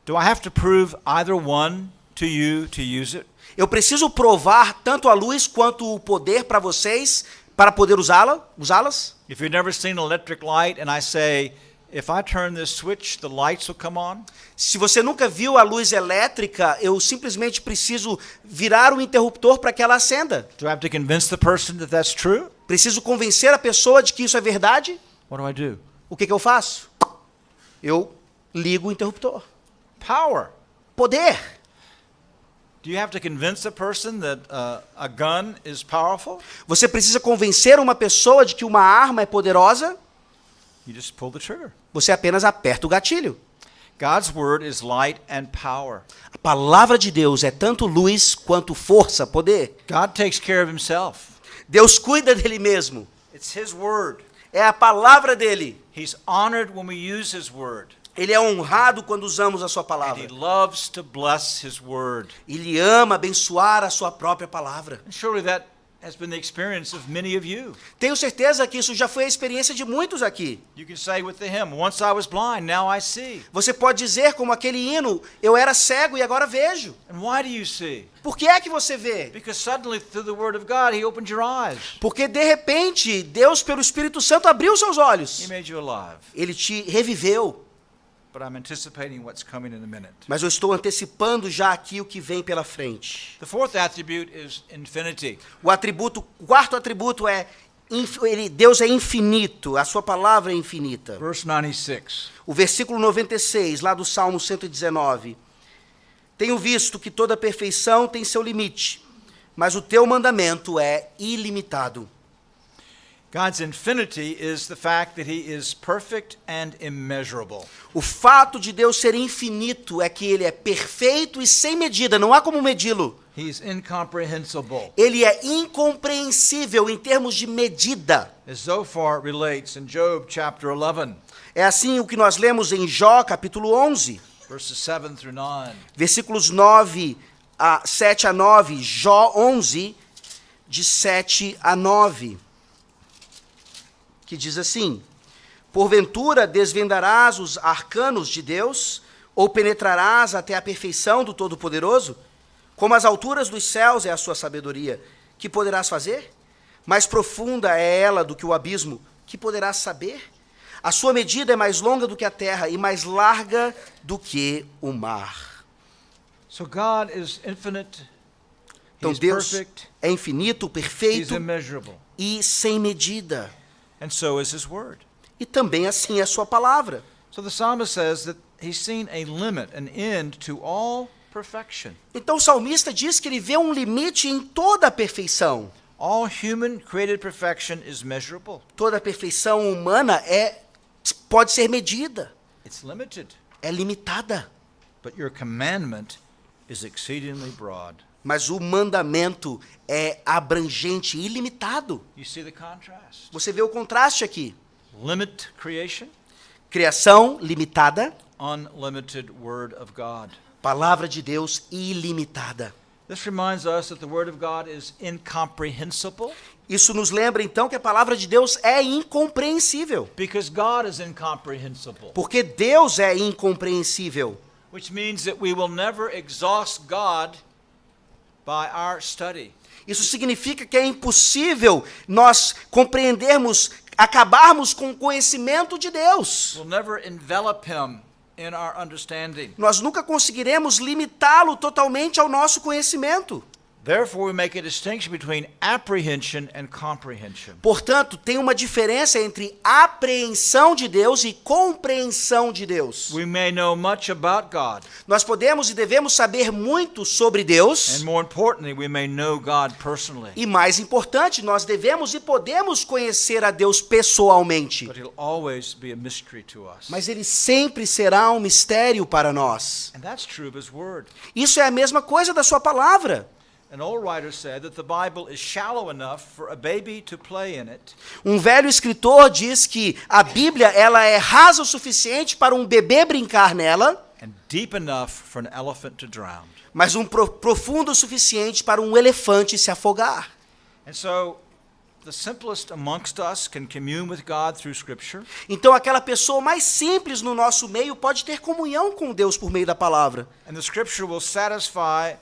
Do I have to prove either one to you to use it? Eu preciso provar tanto a luz quanto o poder para vocês, para poder usá-las? If you've never seen an electric light and I say, if I turn this switch, the lights will come on. Se você nunca viu a luz elétrica, eu simplesmente preciso virar o interruptor para que ela acenda. Do I have to convince the person that that's true? Preciso convencer a pessoa de que isso é verdade? What do I do? O que eu faço? Eu ligo o interruptor. Power. Poder. Do you have to convince a person that a gun is powerful? Você precisa convencer uma pessoa de que uma arma é poderosa? You just pull the trigger. Você apenas aperta o gatilho. God's word is light and power. A palavra de Deus é tanto luz quanto força, poder. God takes care of himself. Deus cuida dele mesmo. It's his word. É a palavra dele. He's honored when we use his word. Ele é honrado quando usamos a sua And he palavra. loves to bless his word. Ele ama abençoar a sua própria palavra. And surely that has been the experience of many of you. Tenho certeza que isso já foi a experiência de muitos aqui. You can say with the hymn, once I was blind, now I see. Você pode dizer como aquele hino, eu era cego e agora vejo. And why do you see? Por que é que você vê? Because suddenly through the word of God, he opened your eyes. Porque de repente, Deus pelo Espírito Santo abriu seus He olhos. made you alive. Ele te reviveu. But I'm anticipating what's coming in a minute. Mas eu estou antecipando já aqui o que vem pela frente. The fourth attribute is infinity. O quarto atributo é Deus é infinito, a sua palavra é infinita. Verse 96. O versículo 96, lá do Salmo 119. Tenho visto que toda perfeição tem seu limite, mas o teu mandamento é ilimitado. God's infinity is the fact that he is perfect and immeasurable. O fato de Deus ser infinito é que ele é perfeito e sem medida, não há como medi-lo. He's incomprehensible. Ele é incompreensível em termos de medida. As Zophar relates in Job chapter 11, É assim o que nós lemos em Jó, capítulo 11, verses 7 through 9. versículos 7 a 9, Jó 11, de 7 a 9, que diz assim: porventura desvendarás os arcanos de Deus, ou penetrarás até a perfeição do Todo-Poderoso? Como as alturas dos céus é a sua sabedoria, que poderás fazer? Mais profunda é ela do que o abismo, que poderás saber? A sua medida é mais longa do que a terra e mais larga do que o mar. So God is infinite, Então He's Deus perfect, é infinito, He's perfeito immeasurable, e sem medida. and so is His word. E também assim é a sua palavra. So the psalmist says that he's seen a limit, an end to all perfection. Então o salmista diz que ele vê um limite em toda a perfeição. All human created perfection is measurable. Toda a perfeição humana pode ser medida, It's limited, é limitada. but your commandment is exceedingly broad. Mas o mandamento é abrangente, ilimitado. You see the contrast? Você vê o contraste aqui. Limit creation, Criação limitada, unlimited word of God. palavra de Deus ilimitada. This reminds us that the word of God is incomprehensible Isso nos lembra então que a palavra de Deus é incompreensível. because God is incomprehensible, Porque Deus é incompreensível. which means that we will never exhaust God by our study. Isso significa que é impossível nós compreendermos, acabarmos com o conhecimento de Deus. We'll never envelop him in our understanding. Nós nunca conseguiremos limitá-lo totalmente ao nosso conhecimento. Therefore, we make a distinction between apprehension and comprehension. Portanto, tem uma diferença entre apreensão de Deus e compreensão de Deus. We may know much about God, Nós podemos e devemos saber muito sobre Deus. and more importantly, we may know God personally. E mais importante, nós devemos e podemos conhecer a Deus pessoalmente. But he'll always be a mystery to us. Mas ele sempre será um mistério para nós. And that's true of his word. Isso é a mesma coisa da sua palavra. An old writer said that the Bible is shallow enough for a baby to play in it, Um velho escritor diz que a Bíblia ela é rasa o suficiente para um bebê brincar nela, and deep enough for an elephant to drown. mas profundo o suficiente para um elefante se afogar. And so, the simplest amongst us can commune with God through Scripture, Então aquela pessoa mais simples no nosso meio pode ter comunhão com Deus por meio da palavra. and the Scripture will satisfy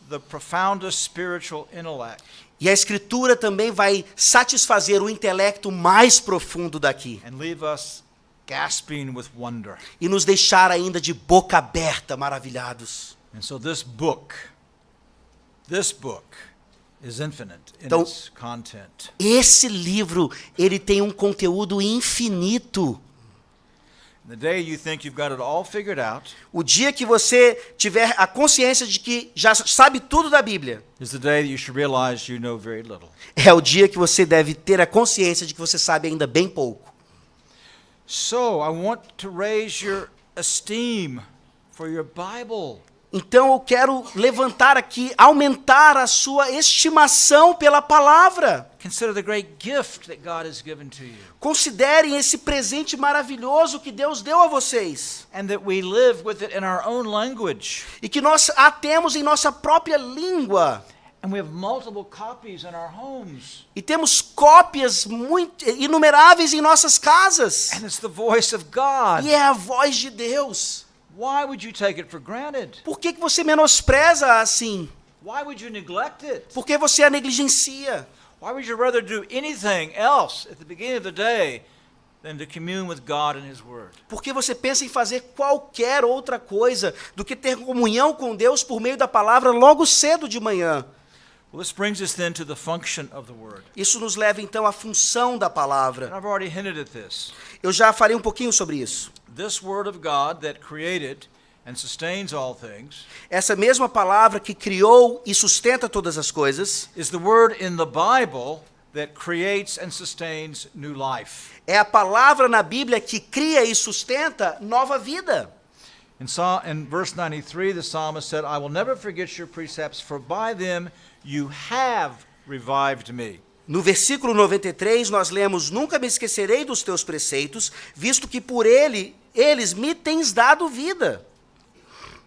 the profoundest spiritual intellect E a escritura também vai satisfazer o intelecto mais profundo daqui and leave us gasping with wonder. e nos deixar ainda de boca aberta, maravilhados. And so this book is infinite in Então, its content. Esse livro, ele tem um conteúdo infinito. The day you think you've got it all figured out O dia que você tiver a consciência de que já sabe tudo da Bíblia, is the day that you should realize you know very little. é o dia que você deve ter a consciência de que você sabe ainda bem pouco. So, I want to raise your esteem for your Bible. Então eu quero levantar aqui, aumentar a sua estimação pela palavra. Consider the great gift that God has given to you, Considerem esse presente maravilhoso que Deus deu a vocês. and that we live with it in our own language. E que nós a temos em nossa própria língua. And we have multiple copies in our homes. E temos cópias inumeráveis em nossas casas. And it's the voice of God. E é a voz de Deus. Why would you take it for granted? Por que você menospreza assim? Why would you neglect it? Por que você a negligencia? Why would you rather do anything else at the beginning of the day than to commune with God and His Word? Por que você pensa em fazer qualquer outra coisa do que ter comunhão com Deus por meio da palavra logo cedo de manhã? Well, this brings us then to the function of the Word. Isso nos leva então à função da And palavra. I've already hinted at this. Eu já falei um pouquinho sobre isso. This Word of God that created and sustains all things Essa mesma palavra que criou e sustenta todas as coisas is the Word in the Bible that creates and sustains new life. é a palavra na Bíblia que cria e sustenta nova vida. In verse 93, the psalmist said, I will never forget your precepts, for by them you have revived me. No versículo 93, nós lemos: Nunca me esquecerei dos teus preceitos, visto que por eles me tens dado vida.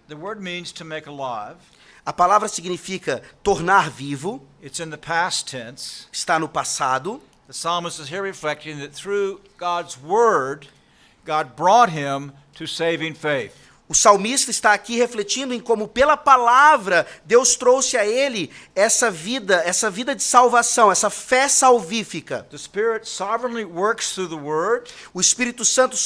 The word means to make alive. A palavra significa tornar vivo, It's in the past tense. está no passado. The psalmist is here reflecting that through God's word, God brought him to saving faith. O salmista está aqui refletindo em como pela palavra Deus trouxe a ele essa vida de salvação, essa fé salvífica. The Spirit sovereignly works through the Word O Espírito Santo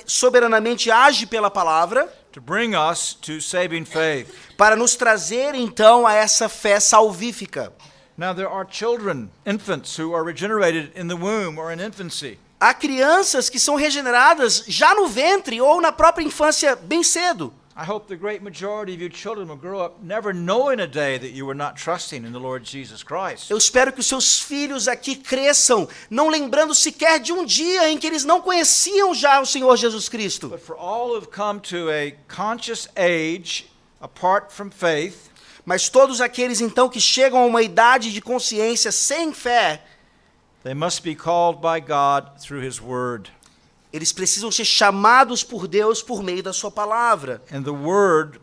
soberanamente age pela palavra to bring us to saving faith. para nos trazer então a essa fé salvífica. Now there are children, infants, who are regenerated in the womb or in infancy. Há crianças que são regeneradas já no ventre ou na própria infância bem cedo. I hope the great majority of you children will grow up never knowing a day that you were not trusting in the Lord Jesus Christ. Eu espero que os seus filhos aqui cresçam, não lembrando sequer de um dia em que eles não conheciam já o Senhor Jesus Cristo. But for all who have come to a conscious age apart from faith, Mas todos aqueles então que chegam a uma idade de consciência sem fé, they must be called by God through His Word. eles precisam ser chamados por Deus por meio da sua palavra. And the Word,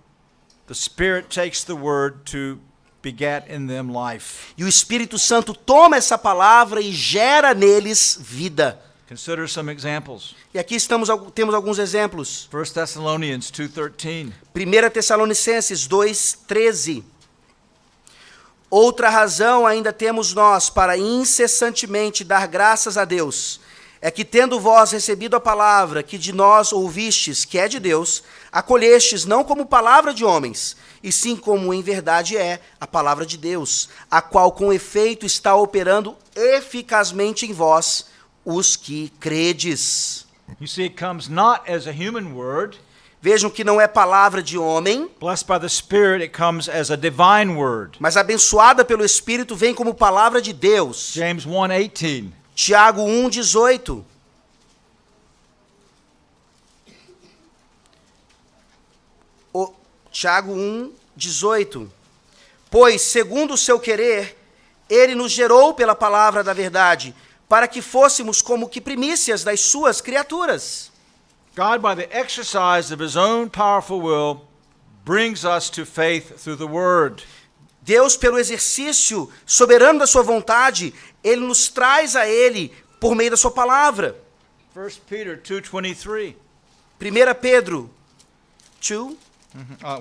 the Spirit takes the Word to beget in them life. E o Espírito Santo toma essa palavra e gera neles vida. Consider some examples. E aqui temos alguns exemplos. 1 Thessalonians 2:13. 1 Tessalonicenses 2:13. Outra razão ainda temos nós para incessantemente dar graças a Deus, é que tendo vós recebido a palavra que de nós ouvistes, que é de Deus, acolhestes não como palavra de homens, e sim como em verdade é a palavra de Deus, a qual com efeito está operando eficazmente em vós, os que credes. You see, it comes not as a human word. Vejam que não é palavra de homem, Blessed by the Spirit, it comes as a divine word. mas abençoada pelo Espírito vem como palavra de Deus. James 1:18. Tiago 1:18. Tiago 1:18. Pois, segundo o seu querer, ele nos gerou pela palavra da verdade, para que fôssemos como que primícias das suas criaturas. God, by the exercise of His own powerful will, brings us to faith through the Word. Deus, pelo exercício soberano da sua vontade, ele nos traz a ele por meio da sua palavra. 1 Peter 2:23. 1 Pedro 2,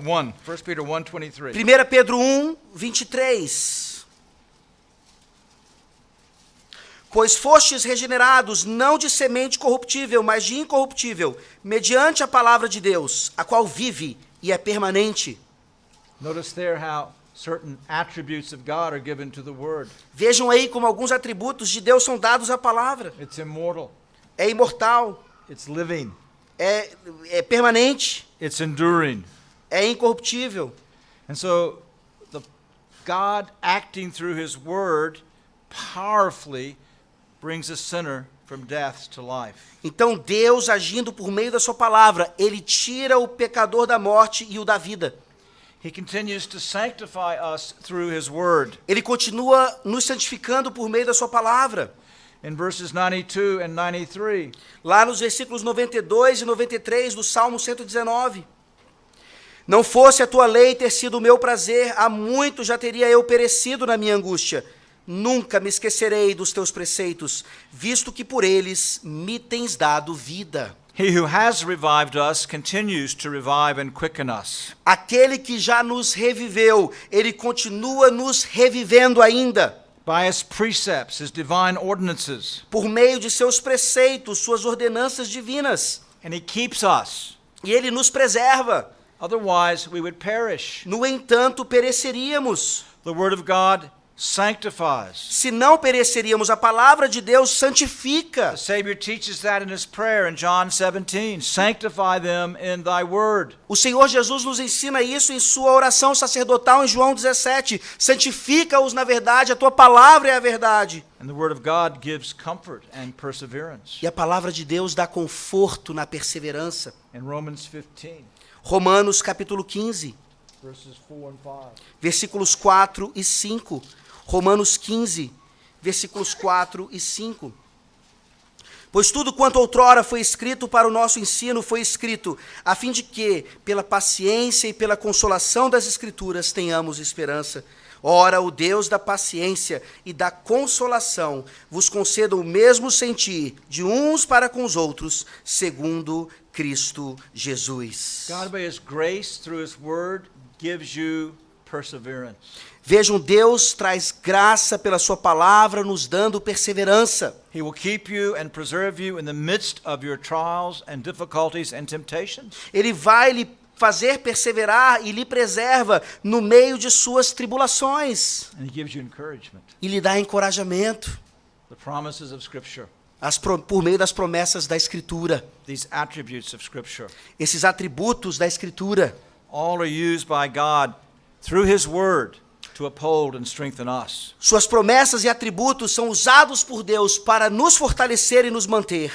1 Peter 1:23. 1 Pedro 1:23. Pois fostes regenerados não de semente corruptível, mas de incorruptível, mediante a palavra de Deus, a qual vive e é permanente. Notice there how certain attributes of God are given to the Word. Vejam aí como alguns atributos de Deus são dados à palavra. It's immortal. É imortal, It's living. é permanente, It's enduring. é incorruptível. And so, the God acting through His Word powerfully brings a sinner from death to life. Então Deus, agindo por meio da sua palavra, ele tira o pecador da morte e o da vida. He continues to sanctify us through His Word. Ele continua nos santificando por meio da sua palavra. In verses 92 and 93, Lá nos versículos 92 e 93 do Salmo 119. Não fosse a tua lei ter sido o meu prazer, há muito já teria eu perecido na minha angústia. Nunca me esquecerei dos teus preceitos, visto que por eles me tens dado vida. He who has revived us continues to revive and quicken us. Aquele que já nos reviveu, ele continua nos revivendo ainda. By His precepts, His divine ordinances. Por meio de seus preceitos, suas ordenanças divinas. And He keeps us. E ele nos preserva. Otherwise, we would perish. No entanto, pereceríamos. The Word of God sanctifies. Se não pereceríamos, a palavra de Deus santifica. The Savior teaches that in His prayer in John 17. Sanctify them in Thy Word. O Senhor Jesus nos ensina isso em sua oração sacerdotal em João 17. Santifica-os na verdade, a tua palavra é a verdade. And the Word of God gives comfort and perseverance. E a palavra de Deus dá conforto na perseverança. In Romans 15, Romanos capítulo 15, verses 4 and 5. versículos 4 e 5. Romanos 15, versículos 4 e 5. Pois tudo quanto outrora foi escrito para o nosso ensino foi escrito, a fim de que, pela paciência e pela consolação das Escrituras, tenhamos esperança. Ora, o Deus da paciência e da consolação vos conceda o mesmo sentir de uns para com os outros, segundo Cristo Jesus. God, by His grace through His Word, gives you perseverance. Vejam, Deus traz graça pela sua palavra, nos dando perseverança. He will keep you and preserve you in the midst of your trials and difficulties and temptations. Ele vai lhe fazer perseverar e lhe preserva no meio de suas tribulações. And He gives you encouragement. E lhe dá encorajamento The promises of Scripture, por meio das promessas da Escritura. these attributes of Scripture, Esses atributos da Escritura, all are used by God through His Word to uphold and strengthen us. suas promessas e atributos são usados por Deus para nos fortalecer e nos manter.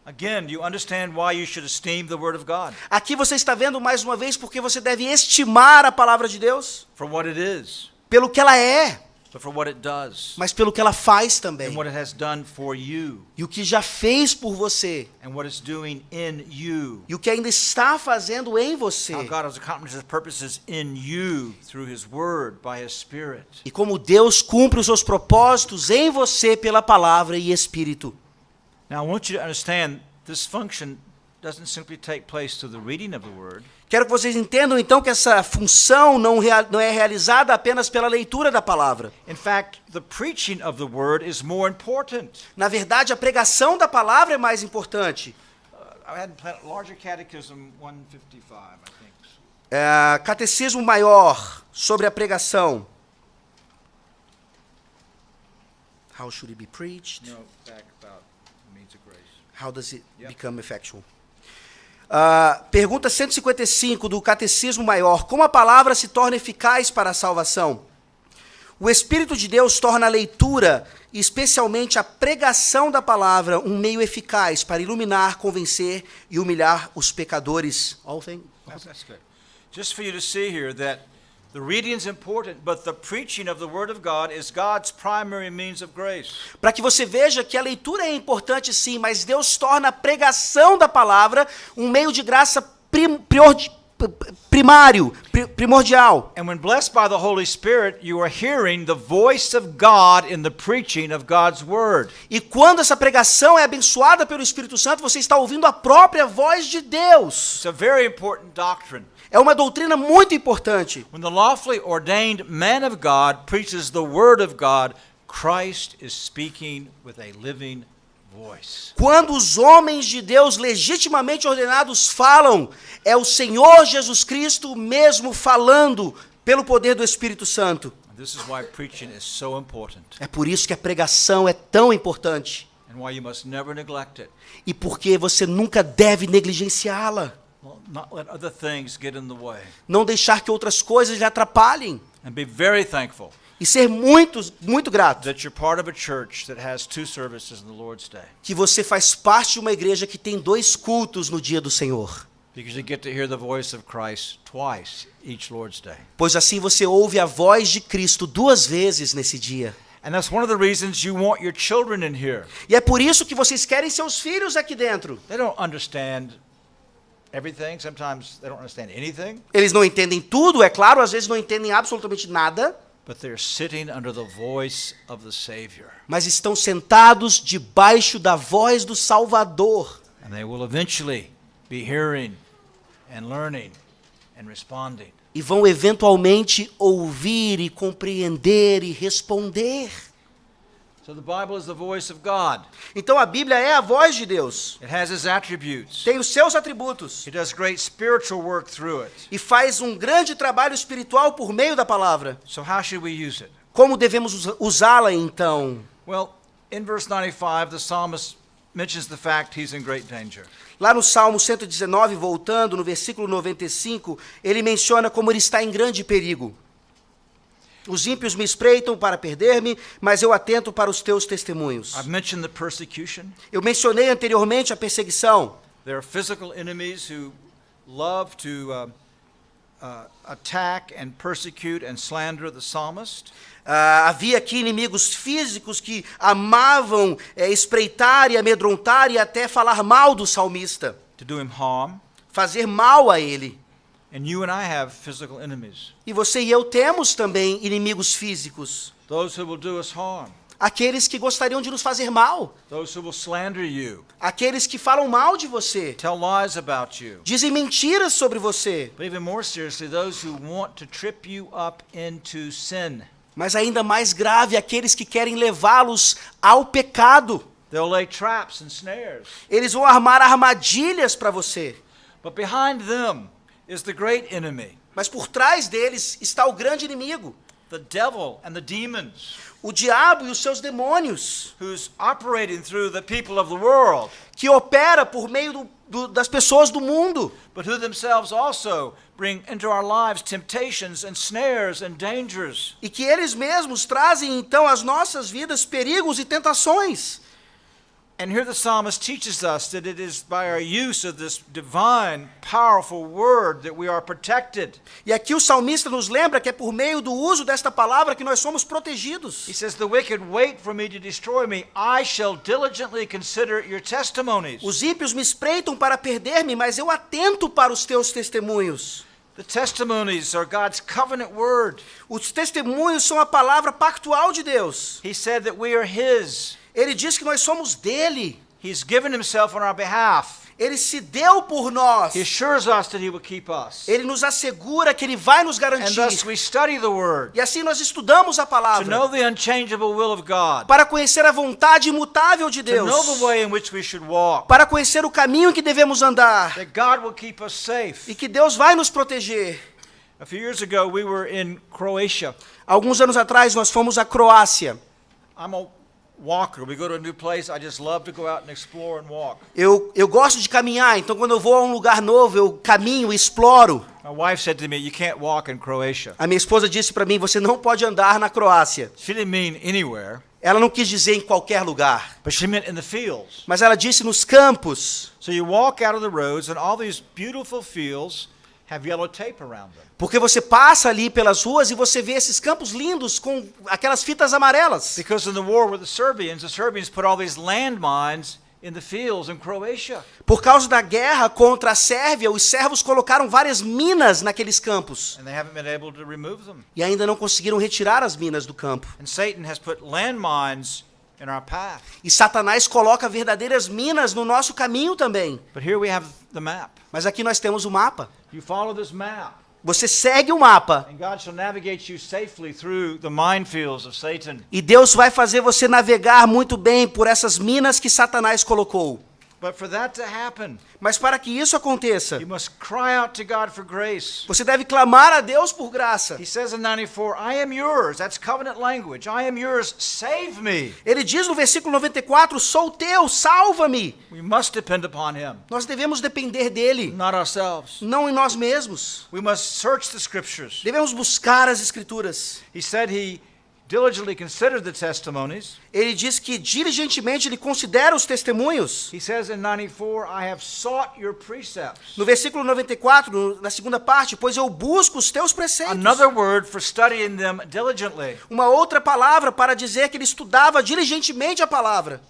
Again, you understand why you should esteem the Word of God Aqui você está vendo mais uma vez porque você deve estimar a palavra de Deus for what it is, pelo que ela é, but for what it does, mas pelo que ela faz também. and what it has done for you, E o que já fez por você, and what it's doing in you. e o que ainda está fazendo em você. How God has accomplished His purposes in you through His Word, by His Spirit. E como Deus cumpre os seus propósitos em você pela palavra e Espírito. Now, I want you to understand this function doesn't simply take place through the reading of the Word, Quero que vocês entendam então que essa função não é realizada apenas pela leitura da palavra. in fact, the preaching of the Word is more important. Na verdade, a pregação da palavra é mais importante. I had Larger Catechism 155, I think. Catecismo maior sobre a pregação. How should it be preached? No, back about means of grace. How does it Yep. become effectual? Pergunta 155 do Catecismo Maior. Como a palavra se torna eficaz para a salvação? O Espírito de Deus torna a leitura, e especialmente a pregação da palavra, um meio eficaz para iluminar, convencer e humilhar os pecadores. That's good. Just for you to see here that the reading is important, but the preaching of the Word of God is God's primary means of grace. Para que você veja que a leitura é importante sim, mas Deus torna a pregação da palavra um meio de graça primordial. And when blessed by the Holy Spirit, you are hearing the voice of God in the preaching of God's Word. E quando essa pregação é abençoada pelo Espírito Santo, você está ouvindo a própria voz de Deus. It's a very important doctrine. É uma doutrina muito importante. When the lawfully ordained man of God preaches the Word of God, Christ is speaking with a living voice. Quando os homens de Deus legitimamente ordenados falam, é o Senhor Jesus Cristo mesmo falando pelo poder do Espírito Santo. This is why preaching is so important, É por isso que a pregação é tão importante. and why you must never neglect it. E porque você nunca deve negligenciá-la. Not let other things get in the way. Não deixar que outras coisas lhe atrapalhem. And be very thankful E ser muito grato that you're part of a church that has 2 services in the Lord's Day, que você faz parte de uma igreja que tem 2 cultos no dia do Senhor. because you get to hear the voice of Christ twice each Lord's Day. Pois assim você ouve a voz de Cristo 2 vezes nesse dia. And that's one of the reasons you want your children in here. E é por isso que vocês querem seus filhos aqui dentro. They don't understand everything. Sometimes they don't understand anything, Eles não entendem tudo, é claro, às vezes não entendem absolutamente nada, but they're sitting under the voice of the Savior. mas estão sentados debaixo da voz do Salvador. And they will eventually be hearing and learning and responding. E vão eventualmente ouvir e compreender e responder. So the Bible is the voice of God. Então a Bíblia é a voz de Deus. It has His attributes. Tem os seus atributos. He does great spiritual work through it. E faz um grande trabalho espiritual por meio da palavra. So how should we use it? Como devemos usá-la então? Well, in verse 95, the psalmist mentions the fact he's in great danger. Lá no Salmo 119, voltando, no versículo 95, ele menciona como ele está em grande perigo. Os ímpios me espreitam para perder-me, mas eu atento para os teus testemunhos. I've mentioned the persecution. Eu mencionei anteriormente a perseguição. There are physical enemies who love to attack and persecute and slander the psalmist. Havia aqui inimigos físicos que amavam espreitar e amedrontar e até falar mal do salmista, To do him harm. fazer mal a ele. And you and I have physical enemies. E você e eu temos também inimigos físicos. Those who will do us harm. Aqueles que gostariam de nos fazer mal. Those who will slander you. Aqueles que falam mal de você. Tell lies about you. Dizem mentiras sobre você. But even more seriously, those who want to trip you up into sin. Mas ainda mais grave, aqueles que querem levá-los ao pecado. They'll lay traps and snares. Eles vão armar armadilhas para você. But behind them is the great enemy, Mas por trás deles está o grande inimigo. the devil and the demons, O diabo e os seus demônios. who's operating through the people of the world, Que opera por meio das pessoas do mundo. but who themselves also bring into our lives temptations and snares and dangers. E que eles mesmos trazem então às nossas vidas perigos e tentações. And here the psalmist teaches us that it is by our use of this divine, powerful word that we are protected. E aqui o salmista nos lembra que é por meio do uso desta palavra que nós somos protegidos. He says, "The wicked wait for me to destroy me. I shall diligently consider your testimonies." Os ímpios me espreitam para perder-me, mas eu atento para os teus testemunhos. The testimonies are God's covenant word. Os testemunhos são a palavra pactual de Deus. He said that we are His. Ele diz que nós somos dele. He's given Himself on our behalf. Ele se deu por nós. He assures us that He will keep us. Ele nos assegura que ele vai nos And garantir. thus we study the Word E assim nós estudamos a to palavra know the unchangeable will of God, para conhecer a vontade imutável de to know Deus, the way in which we should walk, para conhecer o caminho em que devemos andar that God will keep us safe. e que Deus vai nos proteger. A few years ago, we were in Croatia. Alguns anos atrás nós fomos à Croácia. I'm a walker. We go to a new place. I just love to go out and explore and walk. Eu gosto de caminhar, então quando eu vou a um lugar novo, eu caminho, exploro. My wife said to me, "You can't walk in Croatia." A minha esposa disse para mim, você não pode andar na Croácia. She didn't mean anywhere, Ela não quis dizer em qualquer lugar, but she meant in the fields. mas ela disse nos campos, So you walk out of the roads, and all these beautiful fields have yellow tape around them. porque você passa ali pelas ruas e você vê esses campos lindos com aquelas fitas amarelas. Because in the war with the Serbians put all these landmines in the fields in Croatia. Por causa da guerra contra a Sérvia, os sérvios colocaram várias minas naqueles campos And they haven't been able to remove them. e ainda não conseguiram retirar as minas do campo. And Satan has put landmines in our path. E Satanás coloca verdadeiras minas no nosso caminho também. But here we have the map. Mas aqui nós temos o mapa. You follow this map, Você segue o mapa and God shall navigate you safely through the minefields of Satan. e Deus vai fazer você navegar muito bem por essas minas que Satanás colocou. But for that to happen, Mas para que isso aconteça, you must cry out to God for grace. você deve clamar a Deus por graça. He says in 94, "I am yours." That's covenant language. "I am yours. Save me." Ele diz no versículo 94, sou teu, salva-me. We must depend upon Him, Nós devemos depender dele, not ourselves. não em nós mesmos. We must search the Scriptures. Devemos buscar as escrituras. He said He diligently considered the testimonies. Ele diz que diligentemente ele considera os testemunhos. He says in 94, "I have sought your precepts." No versículo 94, na segunda parte, pois eu busco os teus preceitos. Another word for studying them diligently. Uma outra palavra para dizer que ele estudava diligentemente a palavra.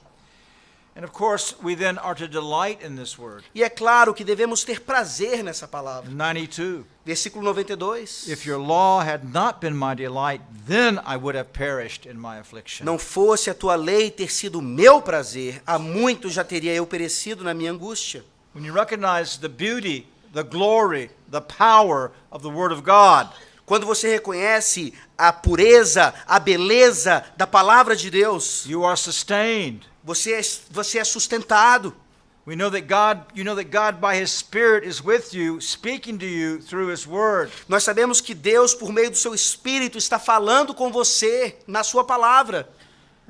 And of course, we then are to delight in this word. E é claro que devemos ter prazer nessa palavra. 92, Versículo 92. "If your law had not been my delight, then I would have perished in my affliction." Não fosse a tua lei ter sido meu prazer, há muito já teria eu perecido na minha angústia. When you recognize the beauty, the glory, the power of the Word of God, Quando você reconhece a pureza, a beleza da palavra de Deus, you are sustained. você é sustentado. You know that God by His Spirit is with you, speaking to you through His Word. Nós sabemos que Deus, por meio do seu Espírito, está falando com você na sua palavra.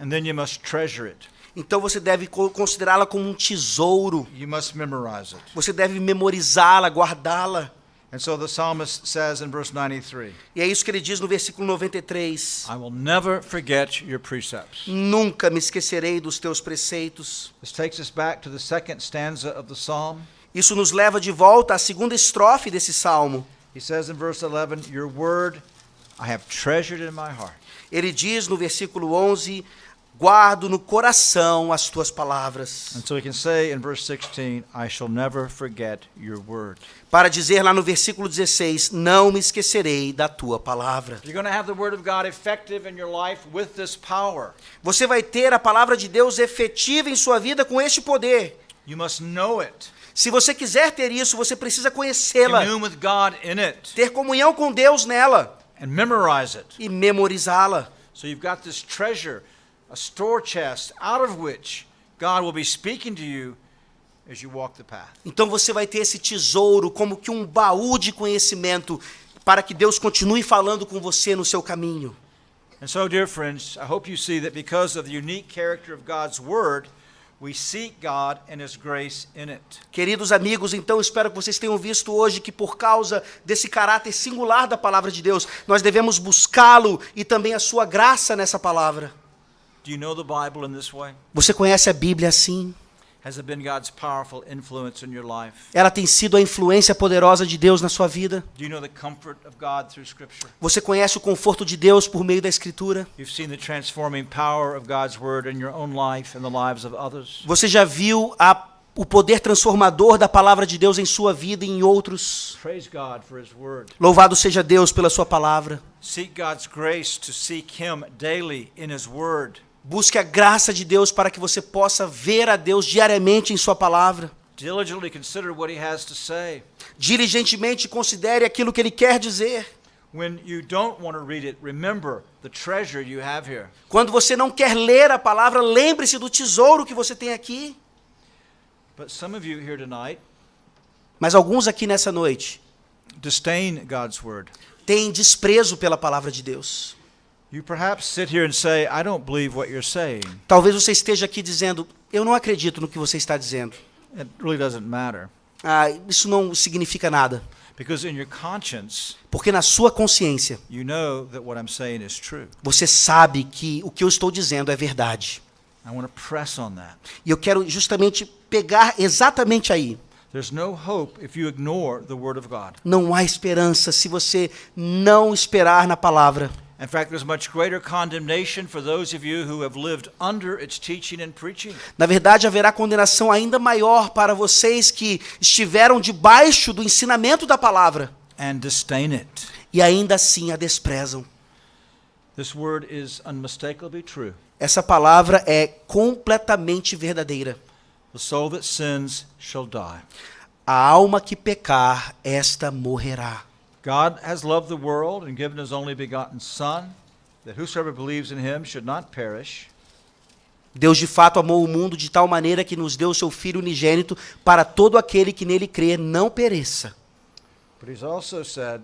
And then you must treasure it. Então você deve considerá-la como um tesouro. You must memorize it. Você deve memorizá-la, guardá-la. And so the psalmist says in verse 93, E é isso que ele diz no versículo 93. "I will never forget your precepts." Nunca me esquecerei dos teus preceitos. This takes us back to the second stanza of the psalm. Isso nos leva de volta à segunda estrofe desse salmo. He says in verse 11, "Your word I have treasured in my heart." Ele diz no versículo 11, guardo no coração as tuas palavras. And so we can say in verse 16, I shall never forget your word. Para dizer lá no versículo 16, não me esquecerei da tua palavra. You're going to have the word of God effective in your life with this power. Você vai ter a palavra de Deus efetiva em sua vida com este poder. You must know it. Se você quiser ter isso, você precisa conhecê-la, Commune with God in it ter comunhão com Deus nela and memorize it. e memorizá-la. So you've got this treasure, a store chest out of which God will be speaking to you as you walk the path. Então você vai ter esse tesouro como que um baú de conhecimento para que Deus continue falando com você no seu caminho. And so, dear friends, I hope you see that because of the unique character of God's word, we seek God and His grace in it. Queridos amigos, então espero que vocês tenham visto hoje que por causa desse caráter singular da palavra de Deus, nós devemos buscá-lo e também a sua graça nessa palavra. Do you know the Bible in this way? Você conhece a Bíblia assim? Has it been God's powerful influence in your life? Ela tem sido a influência poderosa de Deus na sua vida? Do you know the comfort of God through Scripture? Você conhece o conforto de Deus por meio da Escritura? You've seen the transforming power of God's word in your own life and the lives of others? Você já viu o poder transformador da palavra de Deus em sua vida e em outros? Praise God for His word. Louvado seja Deus pela sua palavra. Seek God's grace to seek Him daily in His word. Busque a graça de Deus para que você possa ver a Deus diariamente em sua palavra. Diligently consider what He has to say. Diligentemente considere aquilo que Ele quer dizer. When you don't want to read it, remember the treasure you have here. Quando você não quer ler a palavra, lembre-se do tesouro que você tem aqui. But some of you here tonight Mas alguns aqui nessa noite disdain God's word. têm desprezo pela palavra de Deus. You perhaps sit here and say, I don't believe what you're saying. Talvez você esteja aqui dizendo, eu não acredito no que você está dizendo. It really doesn't matter. Isso não significa nada. Because in your conscience, Porque na sua consciência, you know that what I'm saying is true. você sabe que o que eu estou dizendo é verdade. I want to press on that. E eu quero justamente pegar exatamente aí. There's no hope if you ignore the word of God. Não há esperança se você não esperar na palavra. In fact, there's much greater condemnation for those of you who have lived under its teaching and preaching. Na verdade, haverá condenação ainda maior para vocês que estiveram debaixo do ensinamento da palavra And disdain it. e ainda assim a desprezam. This word is unmistakably true. Essa palavra é completamente verdadeira. The soul that sins shall die. A alma que pecar, esta morrerá. God has loved the world and given His only begotten Son, that whosoever believes in Him should not perish, Deus de fato amou o mundo de tal maneira que nos deu o seu Filho unigênito para todo aquele que nele crer não pereça. but He's also said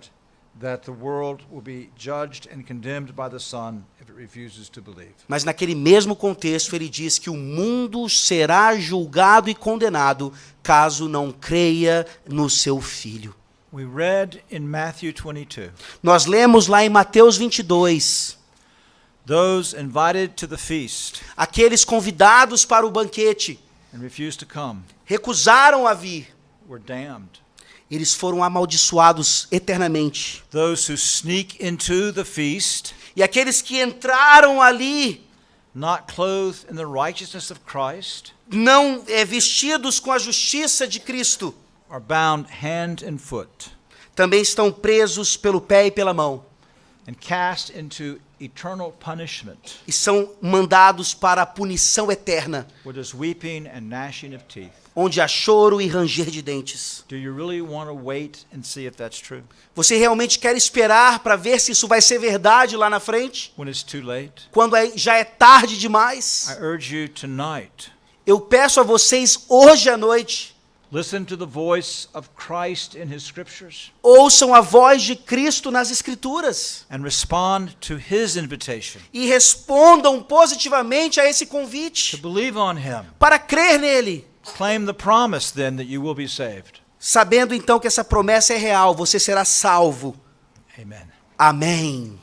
that the world will be judged and condemned by the Son if it refuses to believe. Mas naquele mesmo contexto ele diz que o mundo será julgado e condenado caso não creia no seu Filho. We read in Matthew 22, Nós lemos lá em Mateus 22, those invited to the feast aqueles convidados para o banquete and refused to come recusaram a vir. were damned. Eles foram amaldiçoados eternamente. Those who sneak into the feast, E aqueles que entraram ali, not clothed in the righteousness of Christ, não vestidos com a justiça de Cristo, are bound hand and foot também estão presos pelo pé e pela mão. and cast into eternal punishment, E são mandados para a punição eterna, where there's weeping and gnashing of teeth. onde há choro e ranger de dentes. Do you really want to wait and see if that's true Você realmente quer esperar para ver se isso vai ser verdade lá na frente? when it's too late? Quando já é tarde demais? I urge you tonight, Eu peço a vocês hoje à noite, listen to the voice of Christ in His scriptures ouçam a voz de Cristo nas Escrituras and respond to His invitation e respondam positivamente a esse to convite believe on Him. para crer nele, Claim the promise then that you will be saved. sabendo então que essa promessa é real, você será salvo. Amen. Amém.